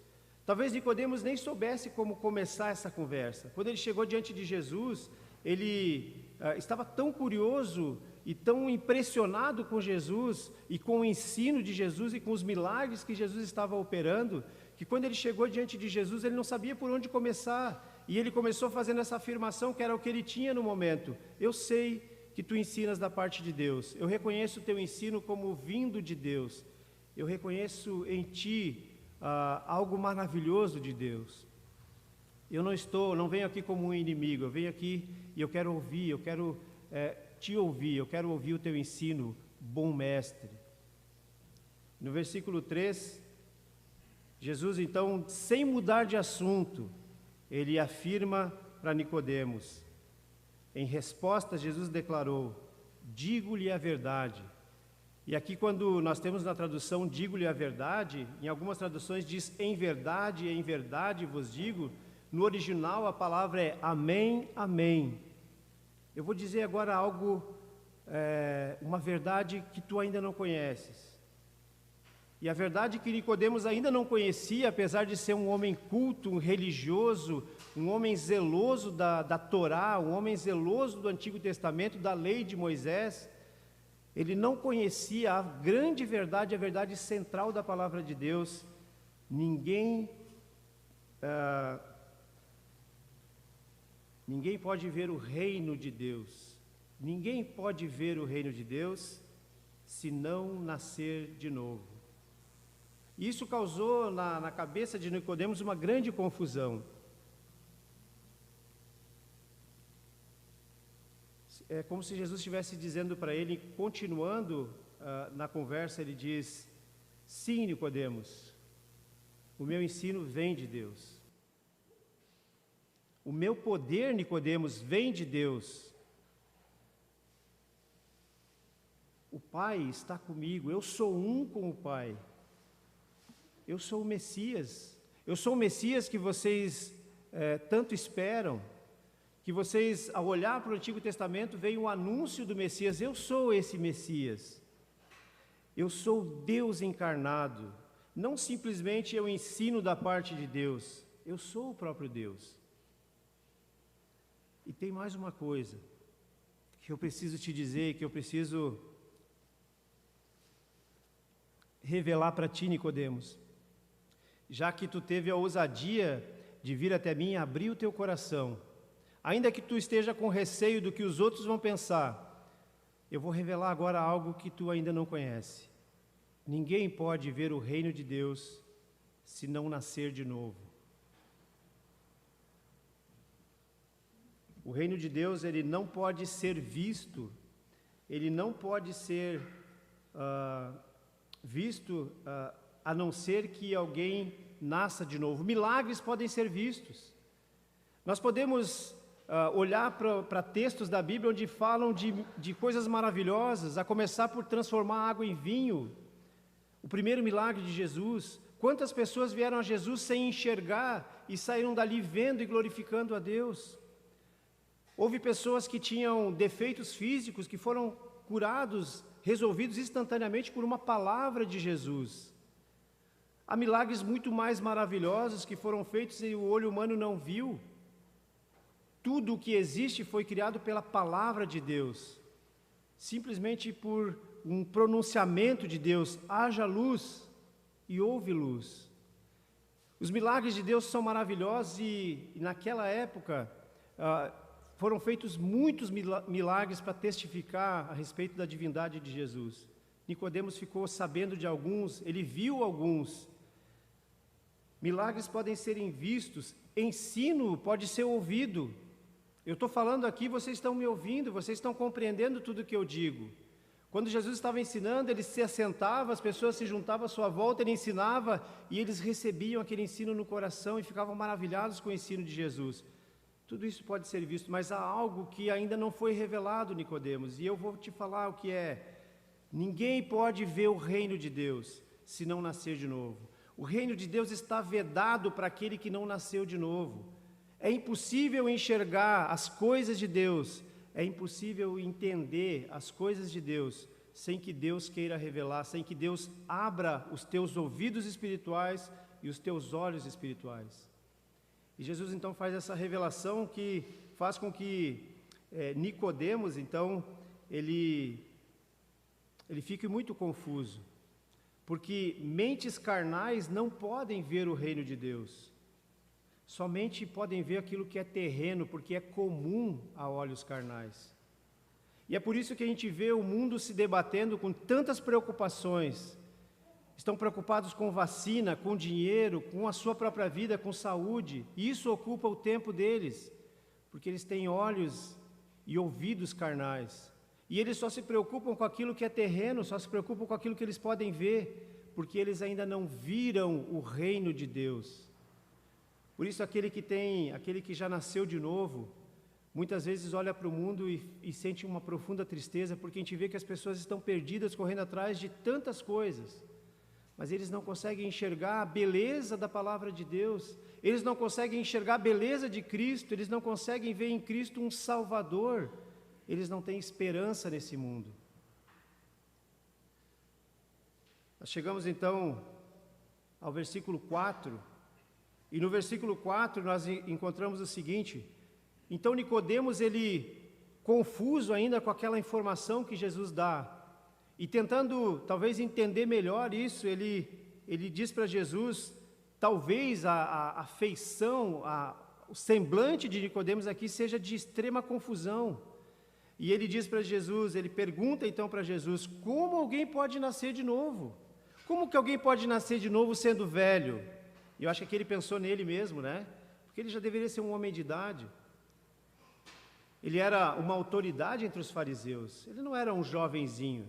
Talvez Nicodemos nem soubesse como começar essa conversa. Quando ele chegou diante de Jesus, ele estava tão curioso e tão impressionado com Jesus, e com o ensino de Jesus, e com os milagres que Jesus estava operando, que quando ele chegou diante de Jesus, ele não sabia por onde começar, e ele começou fazendo essa afirmação que era o que ele tinha no momento. Eu sei que tu ensinas da parte de Deus, eu reconheço o teu ensino como vindo de Deus, eu reconheço em ti algo maravilhoso de Deus. Eu não venho aqui como um inimigo, eu venho aqui e eu quero ouvir, eu quero te ouvir, eu quero ouvir o teu ensino, bom mestre. No versículo 3, Jesus então, sem mudar de assunto, ele afirma para Nicodemos. Em resposta, Jesus declarou, digo-lhe a verdade. E aqui, quando nós temos na tradução digo-lhe a verdade, em algumas traduções diz em verdade vos digo. No original a palavra é amém, amém. Eu vou dizer agora algo, uma verdade que tu ainda não conheces. E a verdade que Nicodemos ainda não conhecia, apesar de ser um homem culto, um religioso, um homem zeloso da Torá, um homem zeloso do Antigo Testamento, da lei de Moisés, ele não conhecia a grande verdade, a verdade central da palavra de Deus. Ninguém pode ver o reino de Deus. Ninguém pode ver o reino de Deus se não nascer de novo. Isso causou na cabeça de Nicodemos uma grande confusão. É como se Jesus estivesse dizendo para ele, continuando na conversa, ele diz: sim, Nicodemos, o meu ensino vem de Deus. O meu poder, Nicodemos, vem de Deus. O Pai está comigo, eu sou um com o Pai. Eu sou o Messias. Eu sou o Messias que vocês tanto esperam. Que vocês, ao olhar para o Antigo Testamento, veem o anúncio do Messias. Eu sou esse Messias. Eu sou Deus encarnado. Não simplesmente eu ensino da parte de Deus. Eu sou o próprio Deus. E tem mais uma coisa que eu preciso te dizer, que eu preciso revelar para ti, Nicodemos. Já que tu teve a ousadia de vir até mim e abrir o teu coração, ainda que tu esteja com receio do que os outros vão pensar, eu vou revelar agora algo que tu ainda não conhece. Ninguém pode ver o reino de Deus se não nascer de novo. O reino de Deus, ele não pode ser visto, ele não pode ser visto a não ser que alguém nasça de novo. Milagres podem ser vistos. Nós podemos olhar para textos da Bíblia onde falam de coisas maravilhosas, a começar por transformar água em vinho. O primeiro milagre de Jesus. Quantas pessoas vieram a Jesus sem enxergar e saíram dali vendo e glorificando a Deus? Houve pessoas que tinham defeitos físicos que foram curados, resolvidos instantaneamente por uma palavra de Jesus. Há milagres muito mais maravilhosos que foram feitos e o olho humano não viu. Tudo o que existe foi criado pela palavra de Deus. Simplesmente por um pronunciamento de Deus, haja luz e houve luz. Os milagres de Deus são maravilhosos e naquela época foram feitos muitos milagres para testificar a respeito da divindade de Jesus. Nicodemos ficou sabendo de alguns, ele viu alguns. Milagres podem serem vistos, ensino pode ser ouvido. Eu estou falando aqui, vocês estão me ouvindo, vocês estão compreendendo tudo o que eu digo. Quando Jesus estava ensinando, ele se assentava, as pessoas se juntavam à sua volta, ele ensinava e eles recebiam aquele ensino no coração e ficavam maravilhados com o ensino de Jesus. Tudo isso pode ser visto, mas há algo que ainda não foi revelado, Nicodemos, e eu vou te falar o que é. Ninguém pode ver o reino de Deus se não nascer de novo. O reino de Deus está vedado para aquele que não nasceu de novo. É impossível enxergar as coisas de Deus, é impossível entender as coisas de Deus sem que Deus queira revelar, sem que Deus abra os teus ouvidos espirituais e os teus olhos espirituais. E Jesus então faz essa revelação que faz com que Nicodemos, então, ele fique muito confuso. Porque mentes carnais não podem ver o reino de Deus. Somente podem ver aquilo que é terreno, porque é comum a olhos carnais. E é por isso que a gente vê o mundo se debatendo com tantas preocupações. Estão preocupados com vacina, com dinheiro, com a sua própria vida, com saúde. E isso ocupa o tempo deles, porque eles têm olhos e ouvidos carnais. E eles só se preocupam com aquilo que é terreno, só se preocupam com aquilo que eles podem ver, porque eles ainda não viram o reino de Deus. Por isso aquele que já nasceu de novo, muitas vezes olha para o mundo e sente uma profunda tristeza, porque a gente vê que as pessoas estão perdidas, correndo atrás de tantas coisas. mas eles não conseguem enxergar a beleza da palavra de Deus, eles não conseguem enxergar a beleza de Cristo, eles não conseguem ver em Cristo um Salvador, eles não têm esperança nesse mundo. Nós chegamos então ao versículo 4, e no versículo 4 nós encontramos o seguinte: então Nicodemos, ele, confuso ainda com aquela informação que Jesus dá, e tentando talvez entender melhor isso, ele diz para Jesus, talvez a feição, o semblante de Nicodemos aqui seja de extrema confusão. E ele diz para Jesus, ele pergunta então para Jesus, como alguém pode nascer de novo? Como que alguém pode nascer de novo sendo velho? E eu acho que aqui ele pensou nele mesmo, né? Porque ele já deveria ser um homem de idade. Ele era uma autoridade entre os fariseus, ele não era um jovenzinho.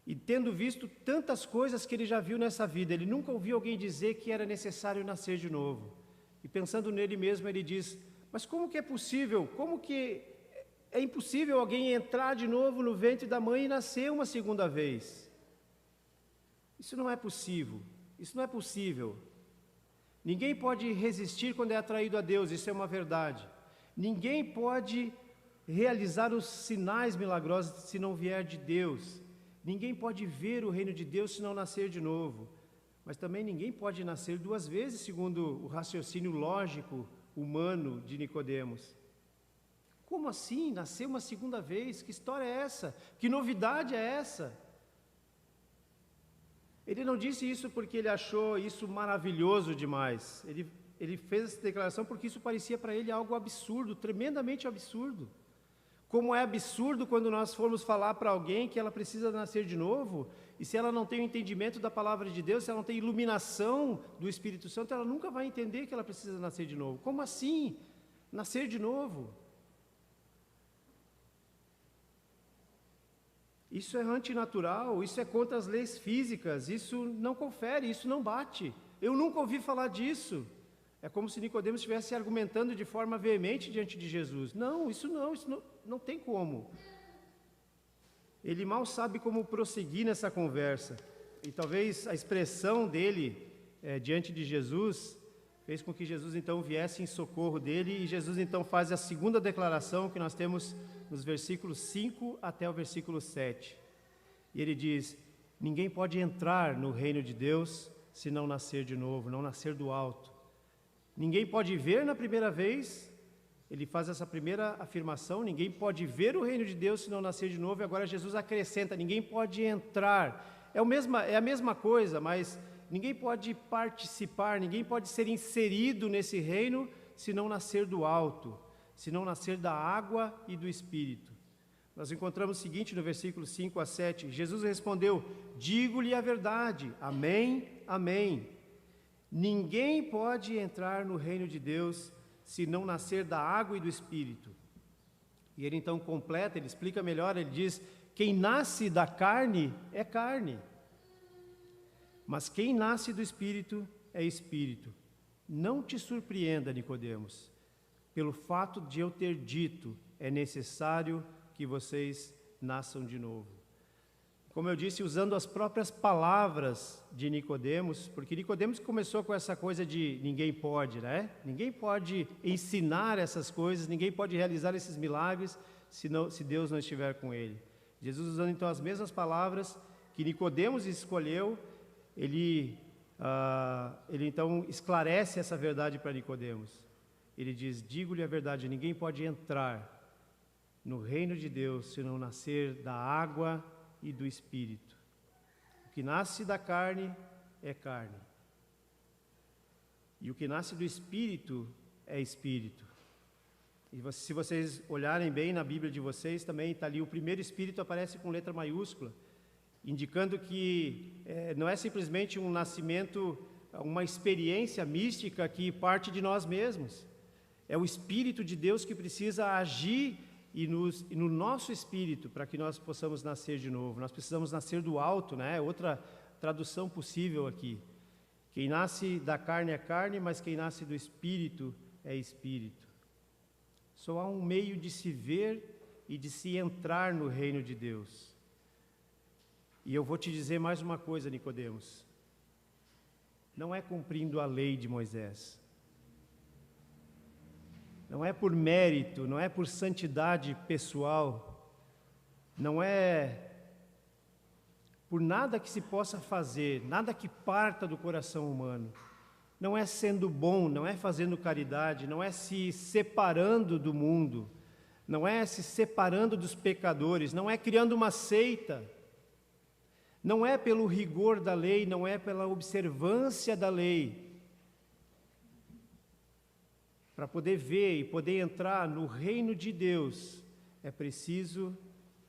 E tendo visto tantas coisas que ele já viu nessa vida, ele nunca ouviu alguém dizer que era necessário nascer de novo. E pensando nele mesmo, ele diz, mas como que é possível, como que é impossível alguém entrar de novo no ventre da mãe e nascer uma segunda vez? Isso não é possível, isso não é possível. Ninguém pode resistir quando é atraído a Deus, isso é uma verdade. Ninguém pode realizar os sinais milagrosos se não vier de Deus. Ninguém pode ver o reino de Deus se não nascer de novo. Mas também ninguém pode nascer duas vezes, segundo o raciocínio lógico humano de Nicodemos. Como assim? Nascer uma segunda vez? Que história é essa? Que novidade é essa? Ele não disse isso porque ele achou isso maravilhoso demais. Ele fez essa declaração porque isso parecia para ele algo absurdo, tremendamente absurdo. Como é absurdo quando nós formos falar para alguém que ela precisa nascer de novo, e se ela não tem o entendimento da palavra de Deus, se ela não tem iluminação do Espírito Santo, ela nunca vai entender que ela precisa nascer de novo. Como assim? Nascer de novo? Isso é antinatural, isso é contra as leis físicas, isso não confere, isso não bate. Eu nunca ouvi falar disso. É como se Nicodemos estivesse argumentando de forma veemente diante de Jesus. Não, isso não tem como. Ele mal sabe como prosseguir nessa conversa. E talvez a expressão dele diante de Jesus fez com que Jesus então viesse em socorro dele, e Jesus então faz a segunda declaração que nós temos nos versículos 5 até o versículo 7. E ele diz, ninguém pode entrar no reino de Deus se não nascer de novo, não nascer do alto. Ninguém pode ver na primeira vez, ele faz essa primeira afirmação, ninguém pode ver o reino de Deus se não nascer de novo, e agora Jesus acrescenta, ninguém pode entrar. É a mesma coisa, mas ninguém pode participar, ninguém pode ser inserido nesse reino se não nascer do alto, se não nascer da água e do Espírito. Nós encontramos o seguinte no versículo 5 a 7, Jesus respondeu, digo-lhe a verdade, amém, amém. Ninguém pode entrar no reino de Deus se não nascer da água e do Espírito. E ele então completa, ele explica melhor, ele diz, quem nasce da carne é carne, mas quem nasce do Espírito é Espírito. Não te surpreenda, Nicodemos, pelo fato de eu ter dito, é necessário que vocês nasçam de novo. Como eu disse, usando as próprias palavras de Nicodemos, porque Nicodemos começou com essa coisa de ninguém pode, né? Ninguém pode ensinar essas coisas, ninguém pode realizar esses milagres se Deus não estiver com ele. Jesus, usando então as mesmas palavras que Nicodemos escolheu, ele então esclarece essa verdade para Nicodemos. Ele diz, digo-lhe a verdade, ninguém pode entrar no reino de Deus se não nascer da água e do Espírito. O que nasce da carne é carne, e o que nasce do Espírito é Espírito. E se vocês olharem bem na Bíblia de vocês, também está ali, o primeiro Espírito aparece com letra maiúscula, indicando que não é simplesmente um nascimento, uma experiência mística que parte de nós mesmos. É o Espírito de Deus que precisa agir e no nosso espírito, para que nós possamos nascer de novo. Nós precisamos nascer do alto, né? Outra tradução possível aqui. Quem nasce da carne é carne, mas quem nasce do Espírito é Espírito. Só há um meio de se ver e de se entrar no reino de Deus. E eu vou te dizer mais uma coisa, Nicodemos. Não é cumprindo a lei de Moisés. Não é por mérito, não é por santidade pessoal, não é por nada que se possa fazer, nada que parta do coração humano. Não é sendo bom, não é fazendo caridade, não é se separando do mundo, não é se separando dos pecadores, não é criando uma seita, não é pelo rigor da lei, não é pela observância da lei. Para poder ver e poder entrar no reino de Deus, é preciso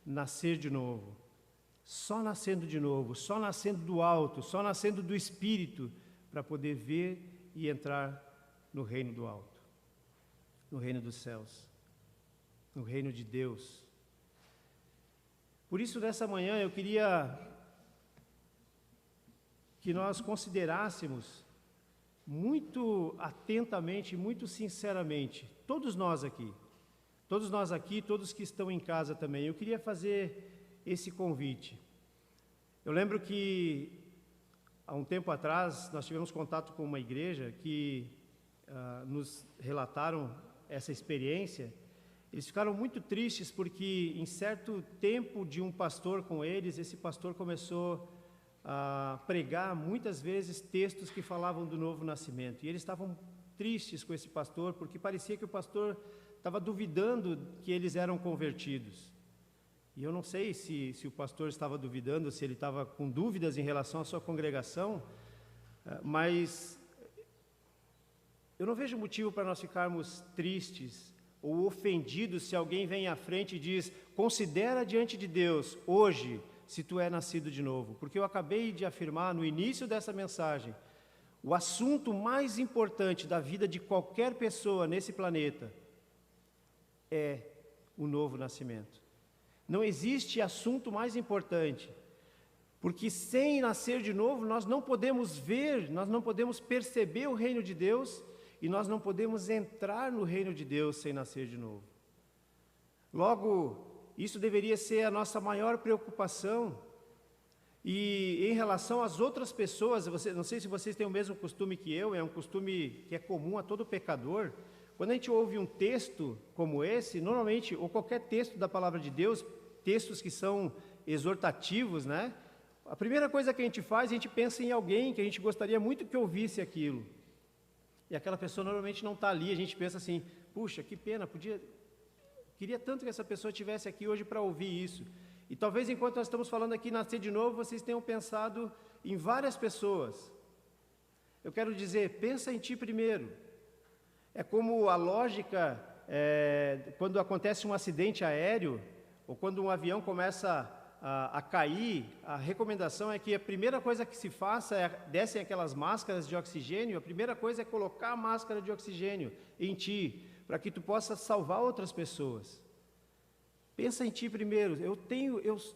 nascer de novo. Só nascendo de novo, só nascendo do alto, só nascendo do Espírito, para poder ver e entrar no reino do alto, no reino dos céus, no reino de Deus. Por isso, nessa manhã, eu queria que nós considerássemos muito atentamente, muito sinceramente, todos nós aqui, todos que estão em casa também. Eu queria fazer esse convite. Eu lembro que há um tempo atrás nós tivemos contato com uma igreja que nos relataram essa experiência. Eles ficaram muito tristes porque em certo tempo de um pastor com eles, esse pastor começou a pregar muitas vezes textos que falavam do novo nascimento. E eles estavam tristes com esse pastor porque parecia que o pastor estava duvidando que eles eram convertidos. E eu não sei se o pastor estava duvidando, se ele estava com dúvidas em relação à sua congregação, mas eu não vejo motivo para nós ficarmos tristes ou ofendidos se alguém vem à frente e diz: considera diante de Deus hoje se tu é nascido de novo. Porque eu acabei de afirmar no início dessa mensagem, o assunto mais importante da vida de qualquer pessoa nesse planeta é o novo nascimento. Não existe assunto mais importante, porque sem nascer de novo nós não podemos ver, nós não podemos perceber o reino de Deus e nós não podemos entrar no reino de Deus sem nascer de novo. Logo, isso deveria ser a nossa maior preocupação. E em relação às outras pessoas, não sei se vocês têm o mesmo costume que eu, é um costume que é comum a todo pecador. Quando a gente ouve um texto como esse, normalmente, ou qualquer texto da palavra de Deus, textos que são exortativos, né? A primeira coisa que a gente faz, a gente pensa em alguém que a gente gostaria muito que ouvisse aquilo. E aquela pessoa normalmente não está ali, a gente pensa assim: puxa, que pena, queria tanto que essa pessoa estivesse aqui hoje para ouvir isso. E talvez enquanto nós estamos falando aqui nascer de novo, vocês tenham pensado em várias pessoas. Eu quero dizer, pensa em ti primeiro. É como a lógica, quando acontece um acidente aéreo, ou quando um avião começa a cair, a recomendação é que a primeira coisa que se faça descem aquelas máscaras de oxigênio, a primeira coisa é colocar a máscara de oxigênio em ti, para que tu possa salvar outras pessoas. Pensa em ti primeiro.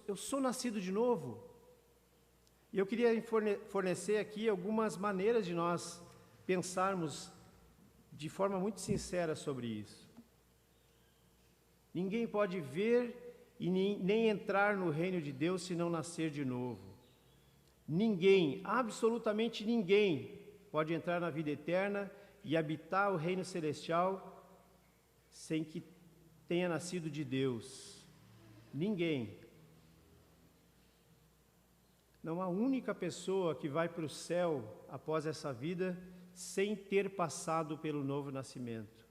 Eu sou nascido de novo. E eu queria fornecer aqui algumas maneiras de nós pensarmos de forma muito sincera sobre isso. Ninguém pode ver e nem entrar no reino de Deus se não nascer de novo. Ninguém, absolutamente ninguém, pode entrar na vida eterna e habitar o reino celestial sem que tenha nascido de Deus. Ninguém. Não há única pessoa que vai para o céu após essa vida sem ter passado pelo novo nascimento.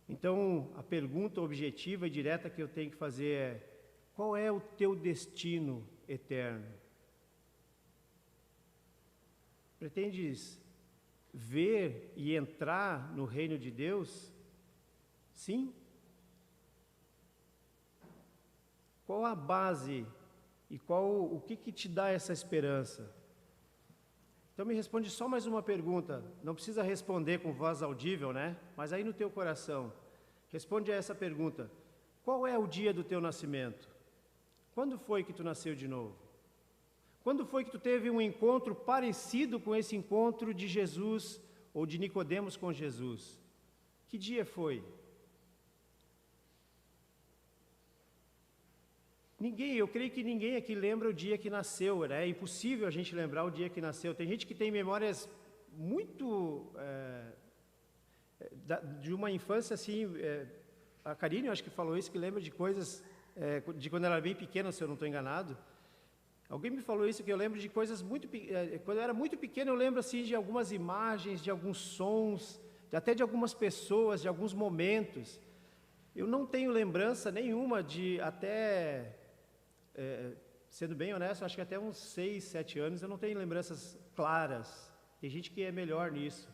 Então, a pergunta objetiva e direta que eu tenho que fazer é: qual é o teu destino eterno? Pretendes ver e entrar no reino de Deus? Sim? Qual a base e o que te dá essa esperança? Então me responde só mais uma pergunta, não precisa responder com voz audível, né? Mas aí no teu coração, responde a essa pergunta: qual é o dia do teu nascimento? Quando foi que tu nasceu de novo? Quando foi que tu teve um encontro parecido com esse encontro de Jesus ou de Nicodemos com Jesus? Que dia foi? Eu creio que ninguém aqui lembra o dia que nasceu, né? É impossível a gente lembrar o dia que nasceu. Tem gente que tem memórias muito de uma infância assim. A Karine, eu acho que falou isso, que lembra de coisas de quando ela era bem pequena, se eu não estou enganado. Alguém me falou isso, que eu lembro de coisas muito... quando eu era muito pequeno, eu lembro assim de algumas imagens, de alguns sons, até de algumas pessoas, de alguns momentos. Eu não tenho lembrança nenhuma de até... sendo bem honesto, acho que até uns 6, 7 anos eu não tenho lembranças claras. Tem gente que é melhor nisso.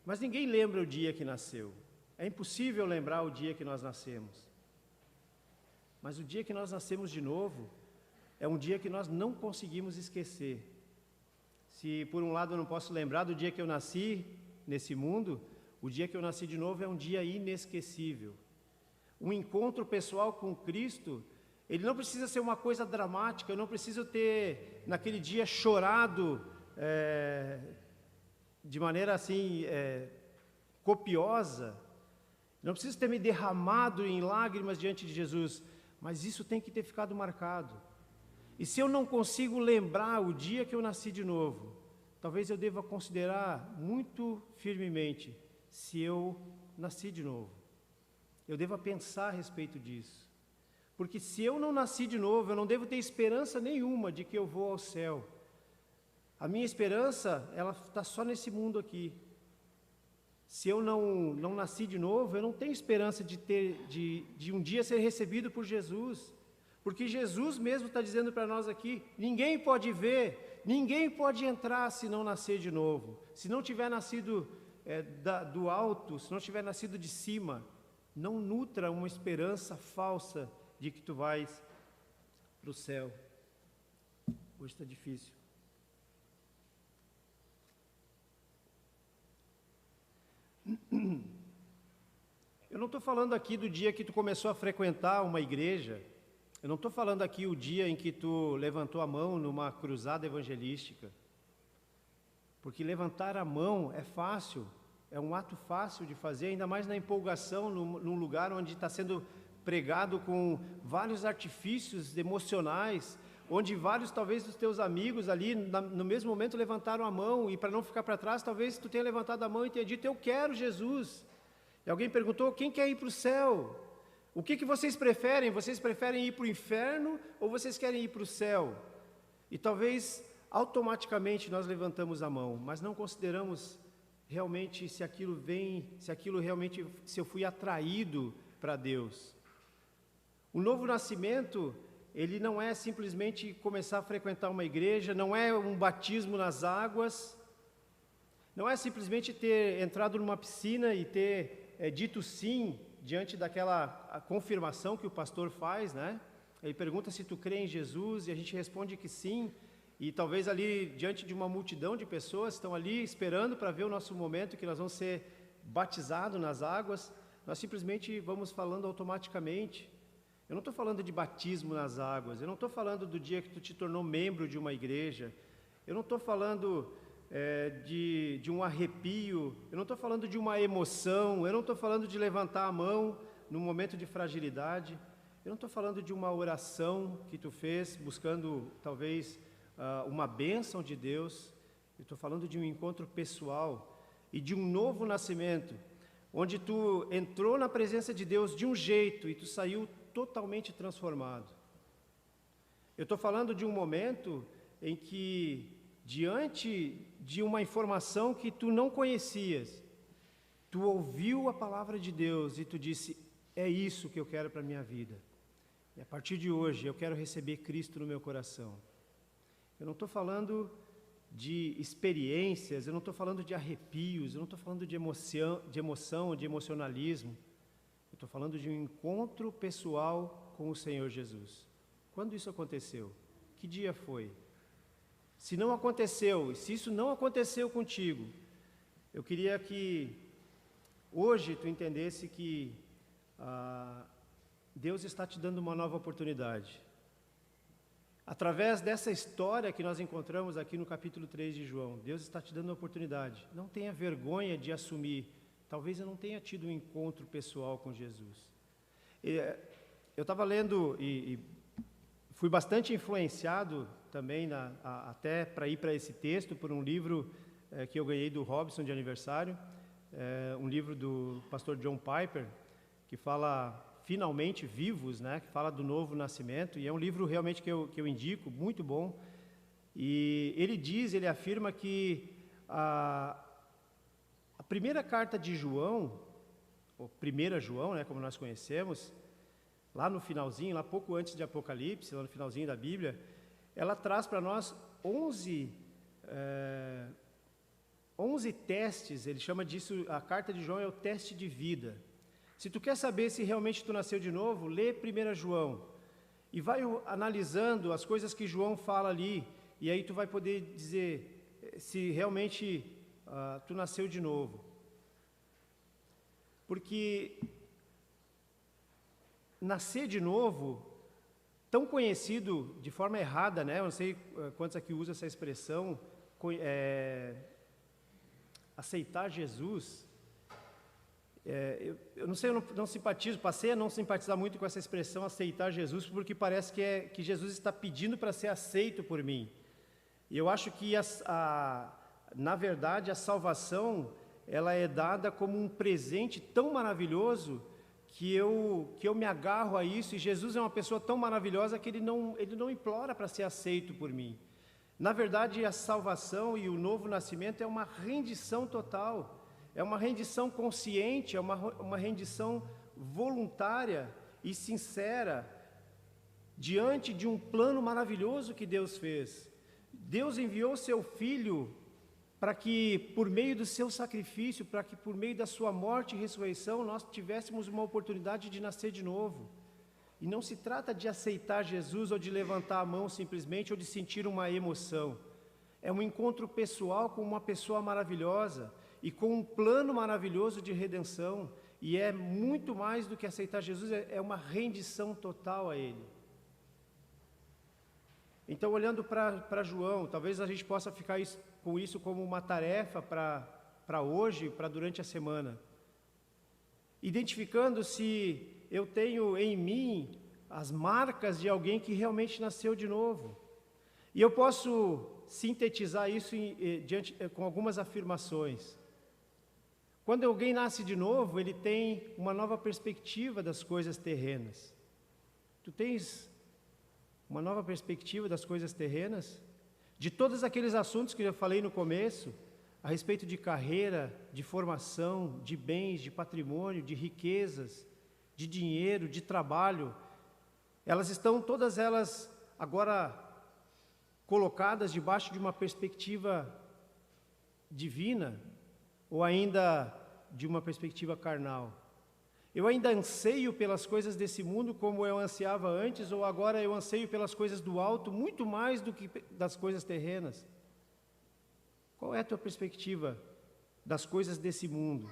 Mas ninguém lembra o dia que nasceu. É impossível lembrar o dia que nós nascemos. Mas o dia que nós nascemos de novo é um dia que nós não conseguimos esquecer. Se por um lado eu não posso lembrar do dia que eu nasci nesse mundo, o dia que eu nasci de novo é um dia inesquecível. Um encontro pessoal com Cristo, ele não precisa ser uma coisa dramática, eu não preciso ter naquele dia chorado de maneira assim copiosa, não preciso ter me derramado em lágrimas diante de Jesus, mas isso tem que ter ficado marcado. E se eu não consigo lembrar o dia que eu nasci de novo, talvez eu deva considerar muito firmemente se eu nasci de novo. Eu devo pensar a respeito disso. Porque se eu não nasci de novo, eu não devo ter esperança nenhuma de que eu vou ao céu. A minha esperança, ela está só nesse mundo aqui. Se eu não nasci de novo, eu não tenho esperança de um dia ser recebido por Jesus. Porque Jesus mesmo está dizendo para nós aqui, ninguém pode ver, ninguém pode entrar se não nascer de novo. Se não tiver nascido do alto, se não tiver nascido de cima, não nutra uma esperança falsa de que tu vais para o céu. Hoje está difícil. Eu não estou falando aqui do dia que tu começou a frequentar uma igreja. Eu não estou falando aqui o dia em que tu levantou a mão numa cruzada evangelística. Porque levantar a mão é fácil, é um ato fácil de fazer, ainda mais na empolgação, num lugar onde está sendo pregado com vários artifícios emocionais, onde vários, talvez, dos teus amigos ali, no mesmo momento, levantaram a mão, e para não ficar para trás, talvez tu tenha levantado a mão e tenha dito, eu quero Jesus. E alguém perguntou, quem quer ir para o céu? O que vocês preferem? Vocês preferem ir para o inferno ou vocês querem ir para o céu? E talvez, automaticamente, nós levantamos a mão, mas não consideramos realmente se eu fui atraído para Deus. O novo nascimento, ele não é simplesmente começar a frequentar uma igreja, não é um batismo nas águas, não é simplesmente ter entrado numa piscina e ter dito sim diante daquela confirmação que o pastor faz, né? Ele pergunta se tu crê em Jesus e a gente responde que sim, e talvez ali diante de uma multidão de pessoas estão ali esperando para ver o nosso momento que nós vamos ser batizados nas águas, nós simplesmente vamos falando automaticamente. Eu não estou falando de batismo nas águas, eu não estou falando do dia que tu te tornou membro de uma igreja, eu não estou falando de um arrepio, eu não estou falando de uma emoção, eu não estou falando de levantar a mão num momento de fragilidade, eu não estou falando de uma oração que tu fez buscando talvez uma bênção de Deus, eu estou falando de um encontro pessoal e de um novo nascimento, onde tu entrou na presença de Deus de um jeito e tu saiu totalmente transformado. Eu estou falando de um momento em que, diante de uma informação que tu não conhecias, tu ouviu a palavra de Deus e tu disse, é isso que eu quero para a minha vida. E a partir de hoje eu quero receber Cristo no meu coração. Eu não estou falando de experiências, eu não estou falando de arrepios, eu não estou falando de emoção, de emocionalismo. Eu estou falando de um encontro pessoal com o Senhor Jesus. Quando isso aconteceu? Que dia foi? Se não aconteceu, se isso não aconteceu contigo, eu queria que hoje tu entendesse que Deus está te dando uma nova oportunidade. Através dessa história que nós encontramos aqui no capítulo 3 de João, Deus está te dando a oportunidade. Não tenha vergonha de assumir. Talvez eu não tenha tido um encontro pessoal com Jesus. eu estava lendo e fui bastante influenciado também, até para ir para esse texto, por um livro que eu ganhei do Robson de aniversário, um livro do pastor John Piper, que fala Finalmente Vivos, né, que fala do novo nascimento, e é um livro realmente que eu indico, muito bom. E ele afirma que a primeira carta de João, ou 1 João, né, como nós conhecemos, lá no finalzinho, lá pouco antes de Apocalipse, lá no finalzinho da Bíblia, ela traz para nós 11 testes. Ele chama disso, a carta de João é o teste de vida. Se tu quer saber se realmente tu nasceu de novo, lê 1 João e vai analisando as coisas que João fala ali, e aí tu vai poder dizer se realmente tu nasceu de novo. Porque nascer de novo, tão conhecido de forma errada, né? Eu não sei quantos aqui usam essa expressão, aceitar Jesus. Eu não sei, eu não simpatizo, passei a não simpatizar muito com essa expressão aceitar Jesus, porque parece que Jesus está pedindo para ser aceito por mim. E eu acho que, na verdade, a salvação, ela é dada como um presente tão maravilhoso que eu me agarro a isso, e Jesus é uma pessoa tão maravilhosa que ele não implora para ser aceito por mim. Na verdade, a salvação e o novo nascimento é uma rendição total. É uma rendição consciente, é uma rendição voluntária e sincera diante de um plano maravilhoso que Deus fez. Deus enviou seu Filho para que, por meio do seu sacrifício, para que por meio da sua morte e ressurreição, nós tivéssemos uma oportunidade de nascer de novo. E não se trata de aceitar Jesus ou de levantar a mão simplesmente ou de sentir uma emoção. É um encontro pessoal com uma pessoa maravilhosa e com um plano maravilhoso de redenção, e é muito mais do que aceitar Jesus, é uma rendição total a Ele. Então, olhando para João, talvez a gente possa ficar com isso como uma tarefa para hoje, para durante a semana. Identificando se eu tenho em mim as marcas de alguém que realmente nasceu de novo. E eu posso sintetizar isso com algumas afirmações. Quando alguém nasce de novo, ele tem uma nova perspectiva das coisas terrenas. Tu tens uma nova perspectiva das coisas terrenas? De todos aqueles assuntos que eu falei no começo, a respeito de carreira, de formação, de bens, de patrimônio, de riquezas, de dinheiro, de trabalho, todas elas agora colocadas debaixo de uma perspectiva divina, ou ainda de uma perspectiva carnal? Eu ainda anseio pelas coisas desse mundo como eu ansiava antes, ou agora eu anseio pelas coisas do alto muito mais do que das coisas terrenas? Qual é a tua perspectiva das coisas desse mundo?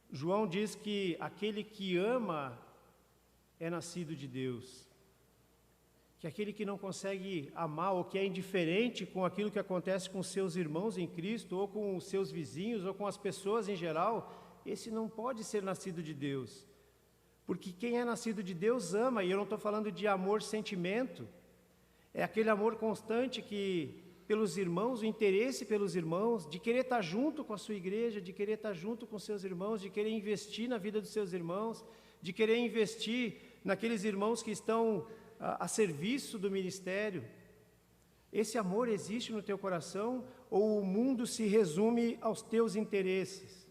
João diz que aquele que ama é nascido de Deus. Que aquele que não consegue amar ou que é indiferente com aquilo que acontece com seus irmãos em Cristo, ou com os seus vizinhos, ou com as pessoas em geral, esse não pode ser nascido de Deus. Porque quem é nascido de Deus ama, e eu não estou falando de amor sentimento, é aquele amor constante que, pelos irmãos, o interesse pelos irmãos, de querer estar junto com a sua igreja, de querer estar junto com seus irmãos, de querer investir na vida dos seus irmãos, de querer investir naqueles irmãos que estão a serviço do ministério. Esse amor existe no teu coração, ou o mundo se resume aos teus interesses?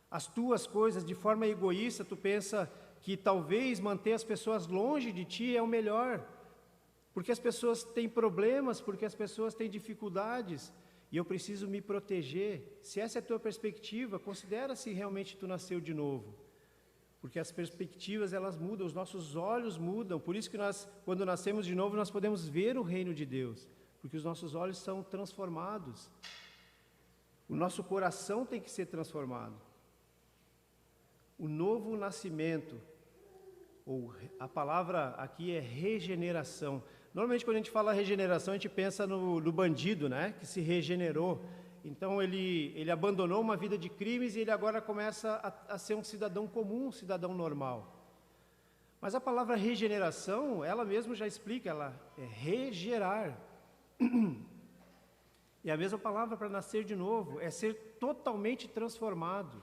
As tuas coisas, de forma egoísta, tu pensa que talvez manter as pessoas longe de ti é o melhor, porque as pessoas têm problemas, porque as pessoas têm dificuldades, e eu preciso me proteger. Se essa é a tua perspectiva, considera se realmente tu nasceu de novo. Porque as perspectivas, elas mudam, os nossos olhos mudam. Por isso que nós, quando nascemos de novo, nós podemos ver o reino de Deus. Porque os nossos olhos são transformados. O nosso coração tem que ser transformado. O novo nascimento, ou a palavra aqui é regeneração. Normalmente, quando a gente fala regeneração, a gente pensa no bandido, né? Que se regenerou. Então ele abandonou uma vida de crimes e ele agora começa a ser um cidadão comum, um cidadão normal. Mas a palavra regeneração, ela mesma já explica, ela é regerar. E a mesma palavra para nascer de novo, é ser totalmente transformado.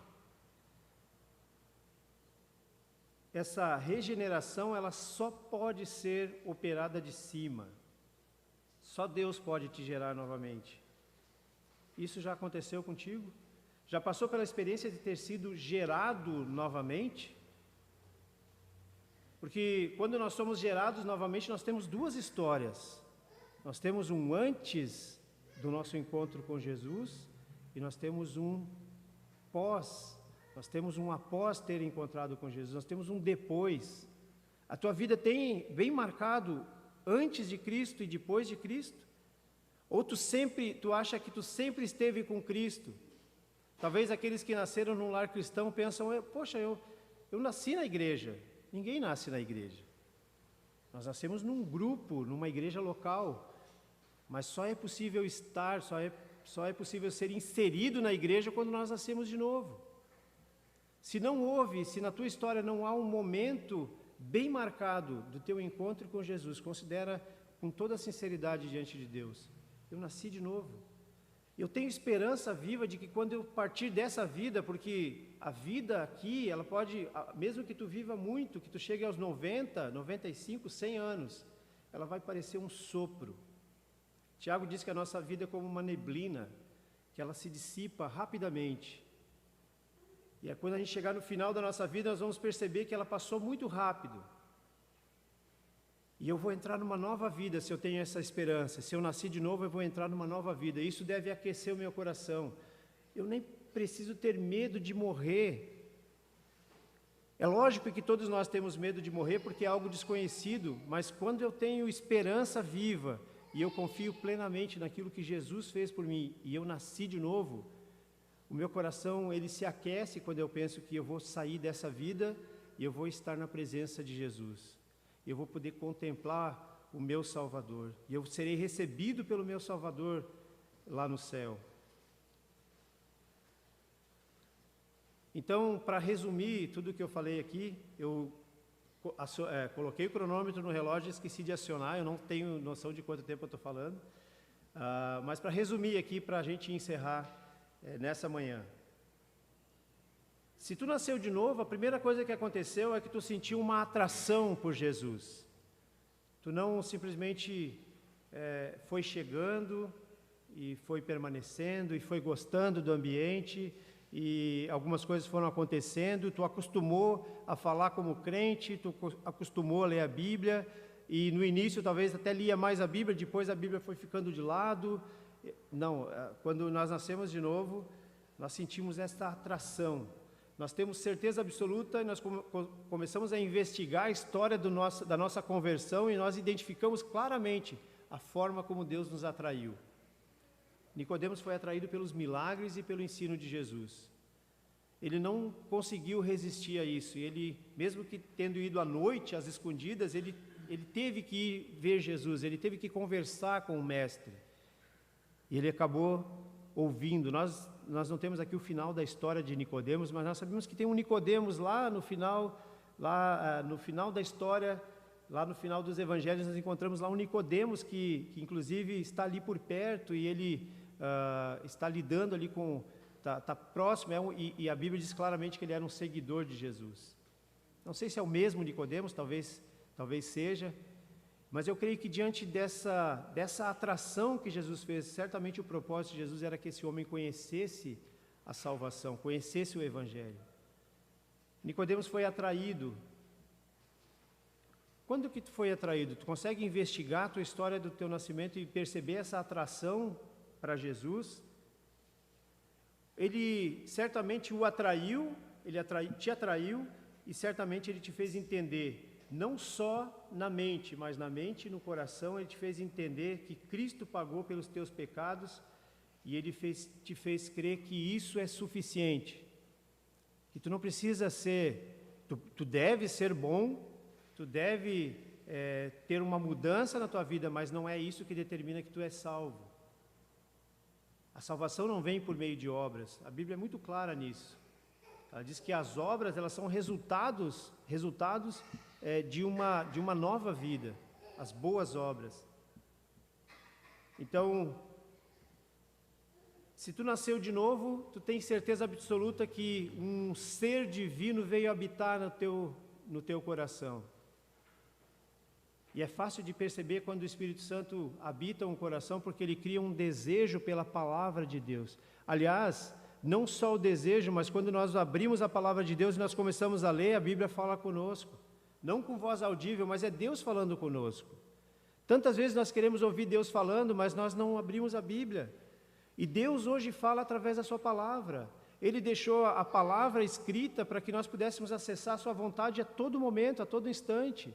Essa regeneração, ela só pode ser operada de cima. Só Deus pode te gerar novamente. Isso já aconteceu contigo? Já passou pela experiência de ter sido gerado novamente? Porque quando nós somos gerados novamente, nós temos duas histórias. Nós temos um antes do nosso encontro com Jesus e nós temos um pós. Nós temos um após ter encontrado com Jesus, nós temos um depois. A tua vida tem bem marcado antes de Cristo e depois de Cristo? Ou tu acha que tu sempre esteve com Cristo? Talvez aqueles que nasceram num lar cristão pensam, poxa, eu nasci na igreja. Ninguém nasce na igreja. Nós nascemos num grupo, numa igreja local. Mas só é possível estar, só é possível ser inserido na igreja quando nós nascemos de novo. Se na tua história não há um momento bem marcado do teu encontro com Jesus, considera com toda a sinceridade diante de Deus, eu nasci de novo. Eu tenho esperança viva de que quando eu partir dessa vida, porque a vida aqui, ela pode, mesmo que tu viva muito, que tu chegue aos 90, 95, 100 anos, ela vai parecer um sopro. Tiago diz que a nossa vida é como uma neblina, que ela se dissipa rapidamente. E quando a gente chegar no final da nossa vida, nós vamos perceber que ela passou muito rápido. E eu vou entrar numa nova vida se eu tenho essa esperança. Se eu nasci de novo, eu vou entrar numa nova vida. Isso deve aquecer o meu coração. Eu nem preciso ter medo de morrer. É lógico que todos nós temos medo de morrer porque é algo desconhecido, mas quando eu tenho esperança viva e eu confio plenamente naquilo que Jesus fez por mim e eu nasci de novo, o meu coração, ele se aquece quando eu penso que eu vou sair dessa vida e eu vou estar na presença de Jesus. Eu vou poder contemplar o meu Salvador. E eu serei recebido pelo meu Salvador lá no céu. Então, para resumir tudo o que eu falei aqui, eu coloquei o cronômetro no relógio e esqueci de acionar. Eu não tenho noção de quanto tempo eu estou falando. Mas para resumir aqui, para a gente encerrar nessa manhã. Se tu nasceu de novo, a primeira coisa que aconteceu é que tu sentiu uma atração por Jesus. Tu não simplesmente foi chegando e foi permanecendo e foi gostando do ambiente e algumas coisas foram acontecendo, tu acostumou a falar como crente, tu acostumou a ler a Bíblia e no início talvez até lia mais a Bíblia, depois a Bíblia foi ficando de lado. Não, quando nós nascemos de novo, nós sentimos esta atração. Nós temos certeza absoluta e nós começamos a investigar a história da nossa conversão e nós identificamos claramente a forma como Deus nos atraiu. Nicodemos foi atraído pelos milagres e pelo ensino de Jesus. Ele não conseguiu resistir a isso. Ele, mesmo que tendo ido à noite, às escondidas, ele teve que ir ver Jesus, ele teve que conversar com o Mestre. E ele acabou ouvindo. Nós não temos aqui o final da história de Nicodemos, mas nós sabemos que tem um Nicodemos lá no final da história, lá no final dos evangelhos, nós encontramos lá um Nicodemos que inclusive está ali por perto e ele está lidando ali com, está próximo, e a Bíblia diz claramente que ele era um seguidor de Jesus. Não sei se é o mesmo Nicodemos, talvez seja, mas eu creio que diante dessa atração que Jesus fez, certamente o propósito de Jesus era que esse homem conhecesse a salvação, conhecesse o Evangelho. Nicodemos foi atraído. Quando que tu foi atraído? Tu consegue investigar a tua história do teu nascimento e perceber essa atração para Jesus? Ele certamente o atraiu, te atraiu e certamente ele te fez entender, não só na mente, mas na mente e no coração, ele te fez entender que Cristo pagou pelos teus pecados e ele te fez crer que isso é suficiente, que tu não precisa tu deve ser bom, tu deve ter uma mudança na tua vida, mas não é isso que determina que tu és salvo. A salvação não vem por meio de obras. A Bíblia é muito clara nisso. Ela diz que as obras, elas são resultados de uma nova vida, as boas obras. Então, se tu nasceu de novo, tu tens certeza absoluta que um ser divino veio habitar no teu coração. E é fácil de perceber quando o Espírito Santo habita um coração, porque ele cria um desejo pela palavra de Deus. Aliás, não só o desejo, mas quando nós abrimos a palavra de Deus e nós começamos a ler, a Bíblia fala conosco. Não com voz audível, mas é Deus falando conosco. Tantas vezes nós queremos ouvir Deus falando, mas nós não abrimos a Bíblia. E Deus hoje fala através da sua palavra. Ele deixou a palavra escrita para que nós pudéssemos acessar a sua vontade a todo momento, a todo instante.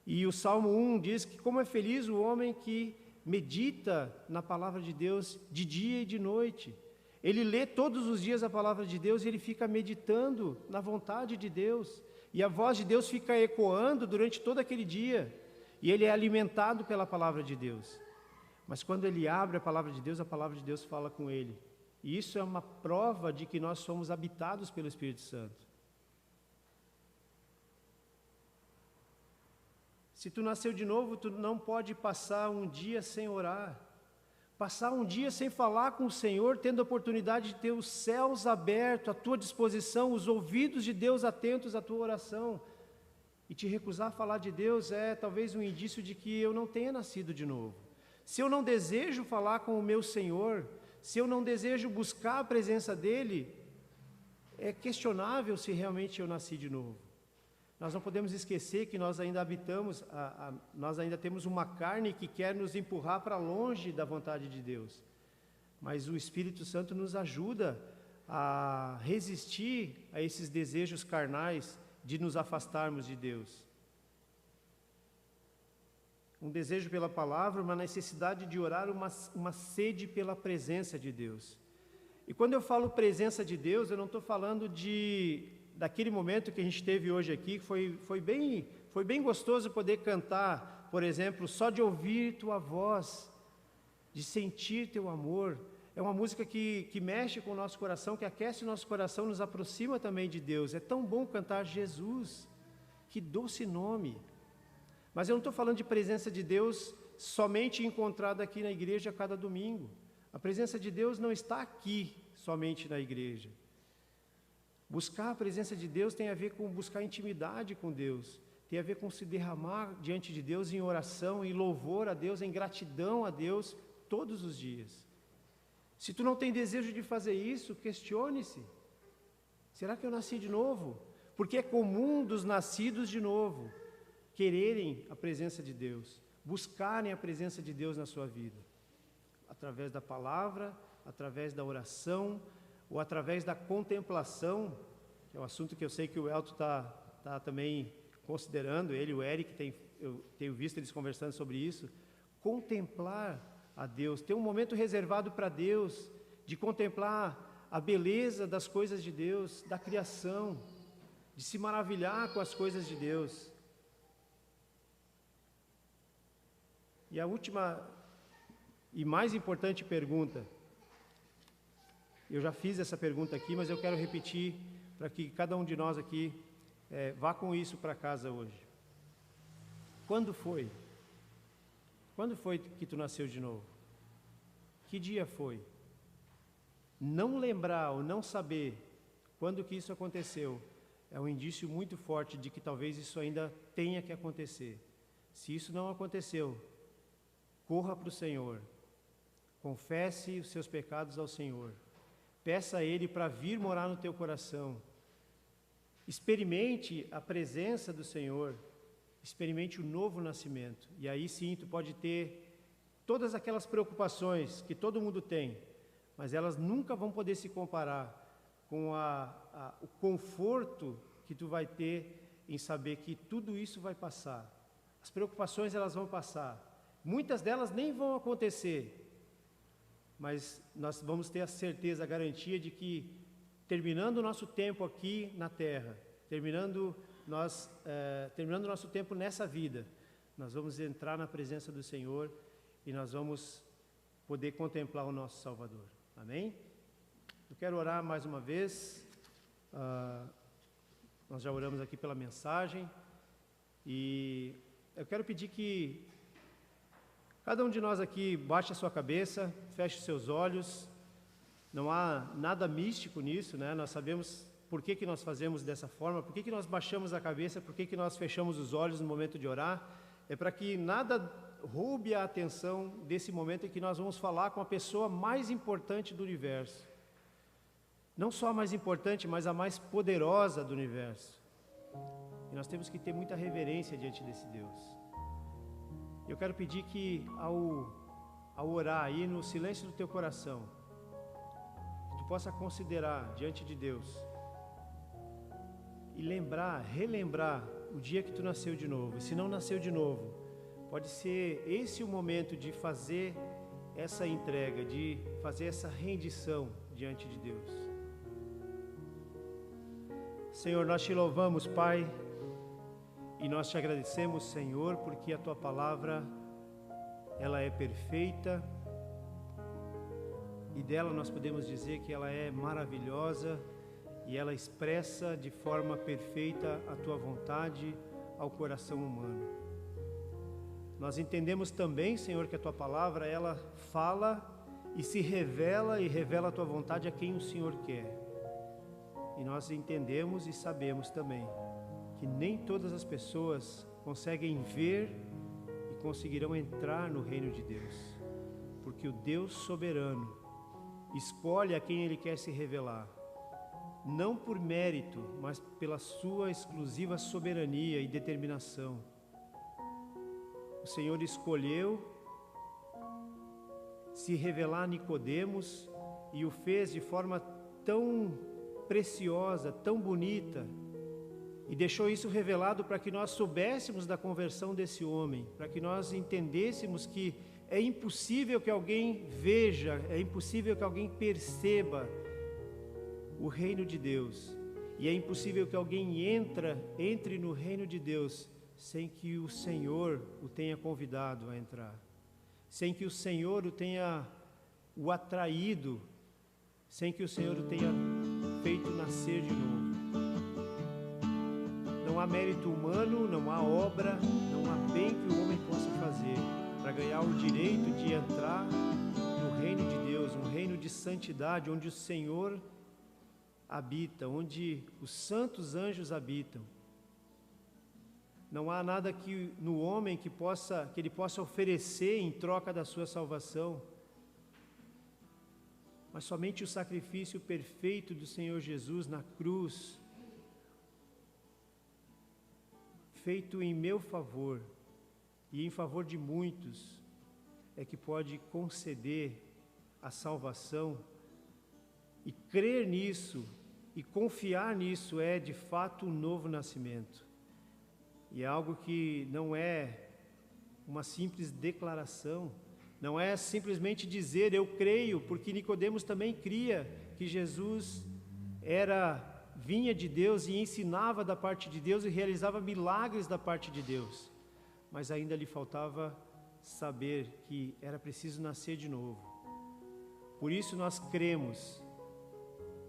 E o Salmo 1 diz que como é feliz o homem que medita na palavra de Deus de dia e de noite. Ele lê todos os dias a palavra de Deus e ele fica meditando na vontade de Deus. E a voz de Deus fica ecoando durante todo aquele dia. E ele é alimentado pela palavra de Deus. Mas quando ele abre a palavra de Deus fala com ele. E isso é uma prova de que nós somos habitados pelo Espírito Santo. Se tu nasceu de novo, tu não pode passar um dia sem orar. Passar um dia sem falar com o Senhor, tendo a oportunidade de ter os céus abertos à tua disposição, os ouvidos de Deus atentos à tua oração. E te recusar a falar de Deus é talvez um indício de que eu não tenha nascido de novo. Se eu não desejo falar com o meu Senhor, se eu não desejo buscar a presença dEle, é questionável se realmente eu nasci de novo. Nós não podemos esquecer que nós ainda habitamos, nós ainda temos uma carne que quer nos empurrar para longe da vontade de Deus. Mas o Espírito Santo nos ajuda a resistir a esses desejos carnais de nos afastarmos de Deus. Um desejo pela palavra, uma necessidade de orar, uma sede pela presença de Deus. E quando eu falo presença de Deus, eu não estou falando daquele momento que a gente teve hoje aqui, que foi bem gostoso poder cantar, por exemplo, só de ouvir tua voz, de sentir teu amor. É uma música que mexe com o nosso coração, que aquece o nosso coração, nos aproxima também de Deus. É tão bom cantar Jesus, que doce nome. Mas eu não estou falando de presença de Deus somente encontrada aqui na igreja a cada domingo. A presença de Deus não está aqui somente na igreja. Buscar a presença de Deus tem a ver com buscar intimidade com Deus, tem a ver com se derramar diante de Deus em oração, em louvor a Deus, em gratidão a Deus, todos os dias. Se tu não tem desejo de fazer isso, questione-se. Será que eu nasci de novo? Porque é comum dos nascidos de novo quererem a presença de Deus, buscarem a presença de Deus na sua vida, através da palavra, através da oração, ou através da contemplação, que é um assunto que eu sei que o Elton está também considerando, ele e o Eric, eu tenho visto eles conversando sobre isso. Contemplar a Deus, ter um momento reservado para Deus, de contemplar a beleza das coisas de Deus, da criação, de se maravilhar com as coisas de Deus. E a última e mais importante pergunta, eu já fiz essa pergunta aqui, mas eu quero repetir para que cada um de nós aqui vá com isso para casa hoje. Quando foi? Quando foi que tu nasceu de novo? Que dia foi? Não lembrar ou não saber quando que isso aconteceu é um indício muito forte de que talvez isso ainda tenha que acontecer. Se isso não aconteceu, corra para o Senhor, confesse os seus pecados ao Senhor, peça a Ele para vir morar no teu coração, experimente a presença do Senhor, experimente o novo nascimento, e aí sim tu pode ter todas aquelas preocupações que todo mundo tem, mas elas nunca vão poder se comparar com o conforto que tu vai ter em saber que tudo isso vai passar. As preocupações elas vão passar, muitas delas nem vão acontecer, mas nós vamos ter a certeza, a garantia de que, terminando o nosso tempo aqui na terra, terminando o nosso tempo nessa vida, nós vamos entrar na presença do Senhor e nós vamos poder contemplar o nosso Salvador. Amém? Eu quero orar mais uma vez. Nós já oramos aqui pela mensagem e eu quero pedir que cada um de nós aqui baixe a sua cabeça, feche os seus olhos. Não há nada místico nisso, né? Nós sabemos por que nós fazemos dessa forma, por que nós baixamos a cabeça, por que nós fechamos os olhos no momento de orar. É para que nada roube a atenção desse momento em que nós vamos falar com a pessoa mais importante do universo. Não só a mais importante, mas a mais poderosa do universo. E nós temos que ter muita reverência diante desse Deus. Eu quero pedir que ao orar aí no silêncio do teu coração, que tu possa considerar diante de Deus e relembrar o dia que tu nasceu de novo. E se não nasceu de novo, pode ser esse o momento de fazer essa entrega, de fazer essa rendição diante de Deus. Senhor, nós te louvamos, Pai, e nós te agradecemos, Senhor, porque a tua palavra, ela é perfeita, e dela nós podemos dizer que ela é maravilhosa, e ela expressa de forma perfeita a tua vontade ao coração humano. Nós entendemos também, Senhor, que a tua palavra, ela fala e se revela e revela a tua vontade a quem o Senhor quer. E nós entendemos e sabemos também que nem todas as pessoas conseguem ver e conseguirão entrar no reino de Deus, porque o Deus soberano escolhe a quem Ele quer se revelar, não por mérito, mas pela sua exclusiva soberania e determinação. O Senhor escolheu se revelar a Nicodemos e o fez de forma tão preciosa, tão bonita, e deixou isso revelado para que nós soubéssemos da conversão desse homem, para que nós entendêssemos que é impossível que alguém veja, é impossível que alguém perceba o reino de Deus, e é impossível que alguém entre no reino de Deus sem que o Senhor o tenha convidado a entrar, sem que o Senhor o atraído, sem que o Senhor o tenha feito nascer de novo. Não há mérito humano, não há obra, não há bem que o homem possa fazer para ganhar o direito de entrar no reino de Deus, um reino de santidade, onde o Senhor habita, onde os santos anjos habitam. Não há nada no homem que ele possa oferecer em troca da sua salvação, mas somente o sacrifício perfeito do Senhor Jesus na cruz, feito em meu favor e em favor de muitos, é que pode conceder a salvação. E crer nisso e confiar nisso é de fato um novo nascimento. E é algo que não é uma simples declaração, não é simplesmente dizer eu creio, porque Nicodemos também cria que Jesus vinha de Deus e ensinava da parte de Deus e realizava milagres da parte de Deus, mas ainda lhe faltava saber que era preciso nascer de novo. Por isso nós cremos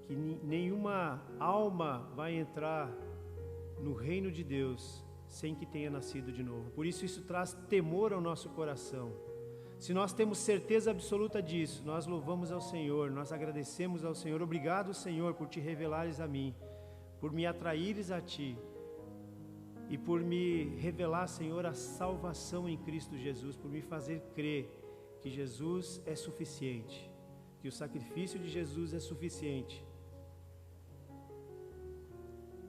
que nenhuma alma vai entrar no reino de Deus sem que tenha nascido de novo. Por isso traz temor ao nosso coração. Se nós temos certeza absoluta disso, nós louvamos ao Senhor, nós agradecemos ao Senhor. Obrigado, Senhor, por te revelares a mim, por me atraíres a ti e por me revelar, Senhor, a salvação em Cristo Jesus, por me fazer crer que Jesus é suficiente, que o sacrifício de Jesus é suficiente.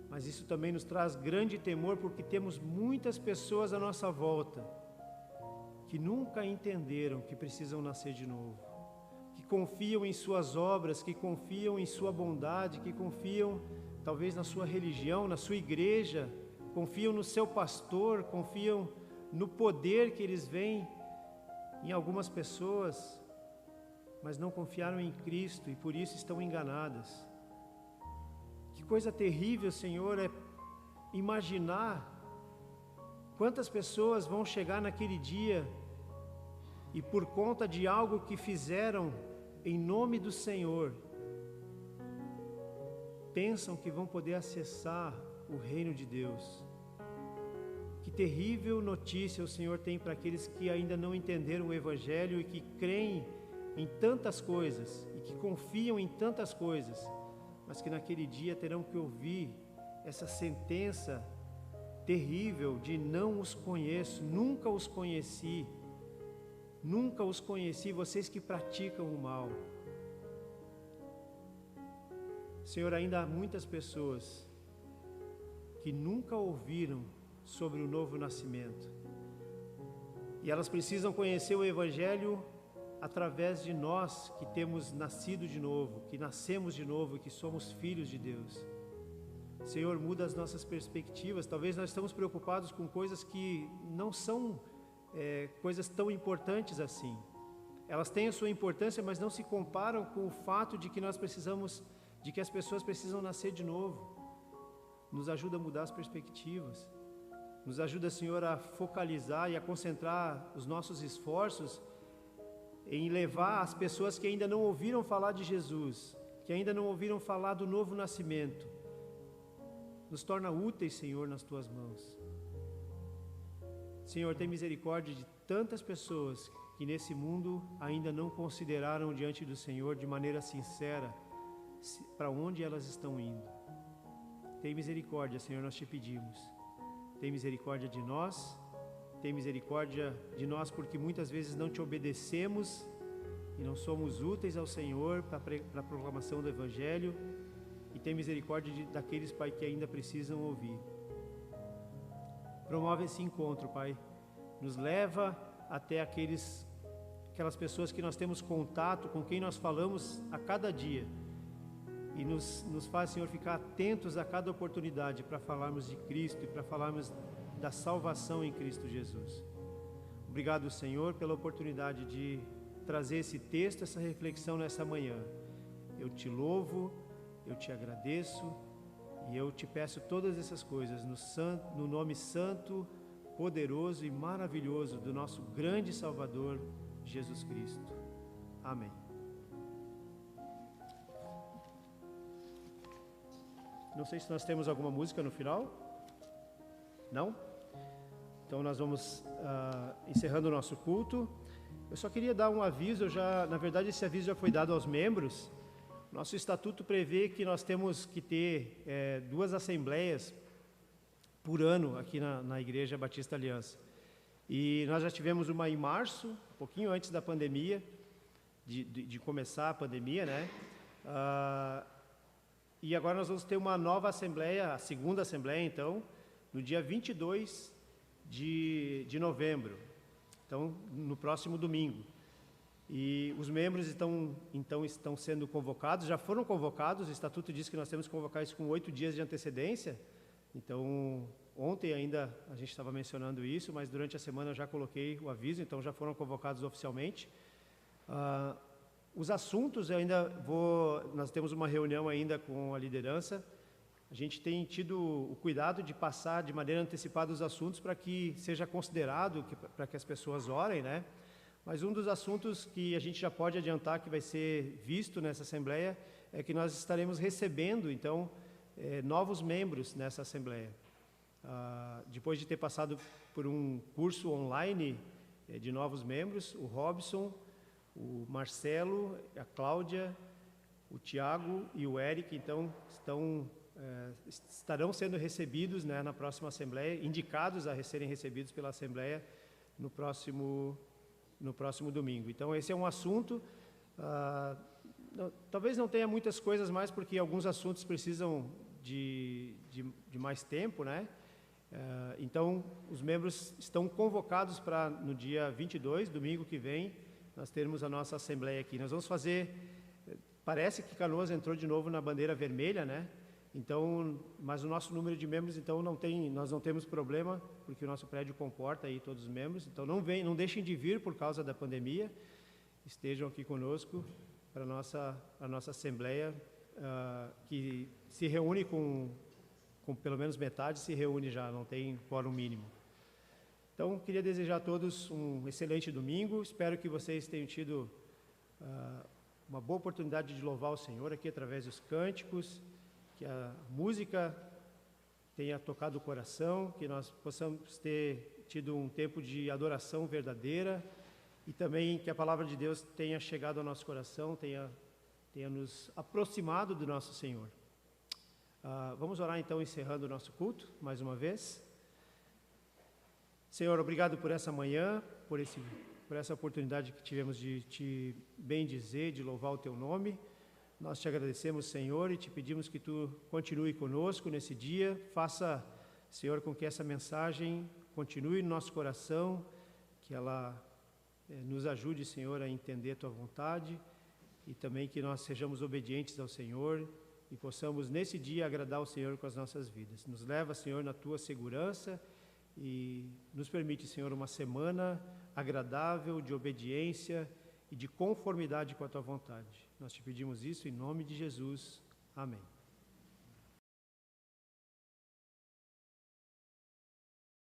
Mas isso também nos traz grande temor, porque temos muitas pessoas à nossa volta que nunca entenderam que precisam nascer de novo, que confiam em suas obras, que confiam em sua bondade, que confiam talvez na sua religião, na sua igreja, confiam no seu pastor, confiam no poder que eles veem em algumas pessoas, mas não confiaram em Cristo e por isso estão enganadas. Que coisa terrível, Senhor, é imaginar quantas pessoas vão chegar naquele dia e por conta de algo que fizeram em nome do Senhor, pensam que vão poder acessar o reino de Deus. Que terrível notícia o Senhor tem para aqueles que ainda não entenderam o Evangelho e que creem em tantas coisas e que confiam em tantas coisas, mas que naquele dia terão que ouvir essa sentença terrível de não os conheço, nunca os conheci, vocês que praticam o mal. Senhor, ainda há muitas pessoas que nunca ouviram sobre o novo nascimento, e elas precisam conhecer o Evangelho através de nós que temos nascido de novo, que nascemos de novo, que somos filhos de Deus. Senhor, muda as nossas perspectivas. Talvez nós estamos preocupados com coisas que não são coisas tão importantes assim. Elas têm a sua importância, mas não se comparam com o fato de que as pessoas precisam nascer de novo. Nos ajuda a mudar as perspectivas. Nos ajuda, Senhor, a focalizar e a concentrar os nossos esforços em levar as pessoas que ainda não ouviram falar de Jesus, que ainda não ouviram falar do novo nascimento. Nos torna úteis, Senhor, nas Tuas mãos. Senhor, tem misericórdia de tantas pessoas que nesse mundo ainda não consideraram diante do Senhor de maneira sincera para onde elas estão indo. Tem misericórdia, Senhor, nós te pedimos. Tem misericórdia de nós. Tem misericórdia de nós porque muitas vezes não te obedecemos e não somos úteis ao Senhor para a proclamação do Evangelho. E tem misericórdia daqueles, Pai, que ainda precisam ouvir. Promove esse encontro, Pai. Nos leva até aquelas pessoas que nós temos contato, com quem nós falamos a cada dia. E nos faz, Senhor, ficar atentos a cada oportunidade para falarmos de Cristo e para falarmos da salvação em Cristo Jesus. Obrigado, Senhor, pela oportunidade de trazer esse texto, essa reflexão nessa manhã. Eu te louvo, eu te agradeço e eu te peço todas essas coisas no nome santo, poderoso e maravilhoso do nosso grande Salvador, Jesus Cristo. Amém. Não sei se nós temos alguma música no final. Não? Então nós vamos encerrando o nosso culto. Eu só queria dar um aviso, na verdade esse aviso já foi dado aos membros. Nosso estatuto prevê que nós temos que ter 2 assembleias por ano aqui na Igreja Batista Aliança. E nós já tivemos uma em março, um pouquinho antes da pandemia, de começar a pandemia, né? E agora nós vamos ter uma nova assembleia, a segunda assembleia então, no dia 22 de novembro, então no próximo domingo. E os membros estão sendo convocados, já foram convocados, o estatuto diz que nós temos que convocar isso com 8 dias de antecedência. Então, ontem ainda a gente estava mencionando isso, mas durante a semana eu já coloquei o aviso, então já foram convocados oficialmente. Os assuntos nós temos uma reunião ainda com a liderança. A gente tem tido o cuidado de passar de maneira antecipada os assuntos para que seja considerado, para que as pessoas orem, né? Mas um dos assuntos que a gente já pode adiantar que vai ser visto nessa Assembleia é que nós estaremos recebendo, então, novos membros nessa Assembleia. Depois de ter passado por um curso online de novos membros, o Robson, o Marcelo, a Cláudia, o Tiago e o Eric, então, estarão sendo recebidos, né, na próxima Assembleia, indicados a serem recebidos pela Assembleia no próximo domingo. Então, esse é um assunto, talvez não tenha muitas coisas mais, porque alguns assuntos precisam de mais tempo, né? Então, os membros estão convocados para, no dia 22, domingo que vem, nós termos a nossa Assembleia aqui. Nós vamos fazer, parece que Canoas entrou de novo na bandeira vermelha, né? Então, mas o nosso número de membros, então, nós não temos problema, porque o nosso prédio comporta aí todos os membros. Então, não deixem de vir por causa da pandemia. Estejam aqui conosco para a nossa Assembleia, que se reúne com pelo menos metade, se reúne já, não tem quórum mínimo. Então, queria desejar a todos um excelente domingo. Espero que vocês tenham tido uma boa oportunidade de louvar o Senhor aqui através dos cânticos, que a música tenha tocado o coração, que nós possamos ter tido um tempo de adoração verdadeira e também que a palavra de Deus tenha chegado ao nosso coração, tenha nos aproximado do nosso Senhor. Vamos orar então, encerrando o nosso culto, mais uma vez. Senhor, obrigado por essa manhã, por essa oportunidade que tivemos de te bendizer, de louvar o teu nome. Nós te agradecemos, Senhor, e te pedimos que tu continue conosco nesse dia. Faça, Senhor, com que essa mensagem continue no nosso coração, que ela nos ajude, Senhor, a entender a tua vontade e também que nós sejamos obedientes ao Senhor e possamos, nesse dia, agradar o Senhor com as nossas vidas. Nos leva, Senhor, na tua segurança e nos permite, Senhor, uma semana agradável, de obediência e de conformidade com a tua vontade. Nós te pedimos isso em nome de Jesus. Amém.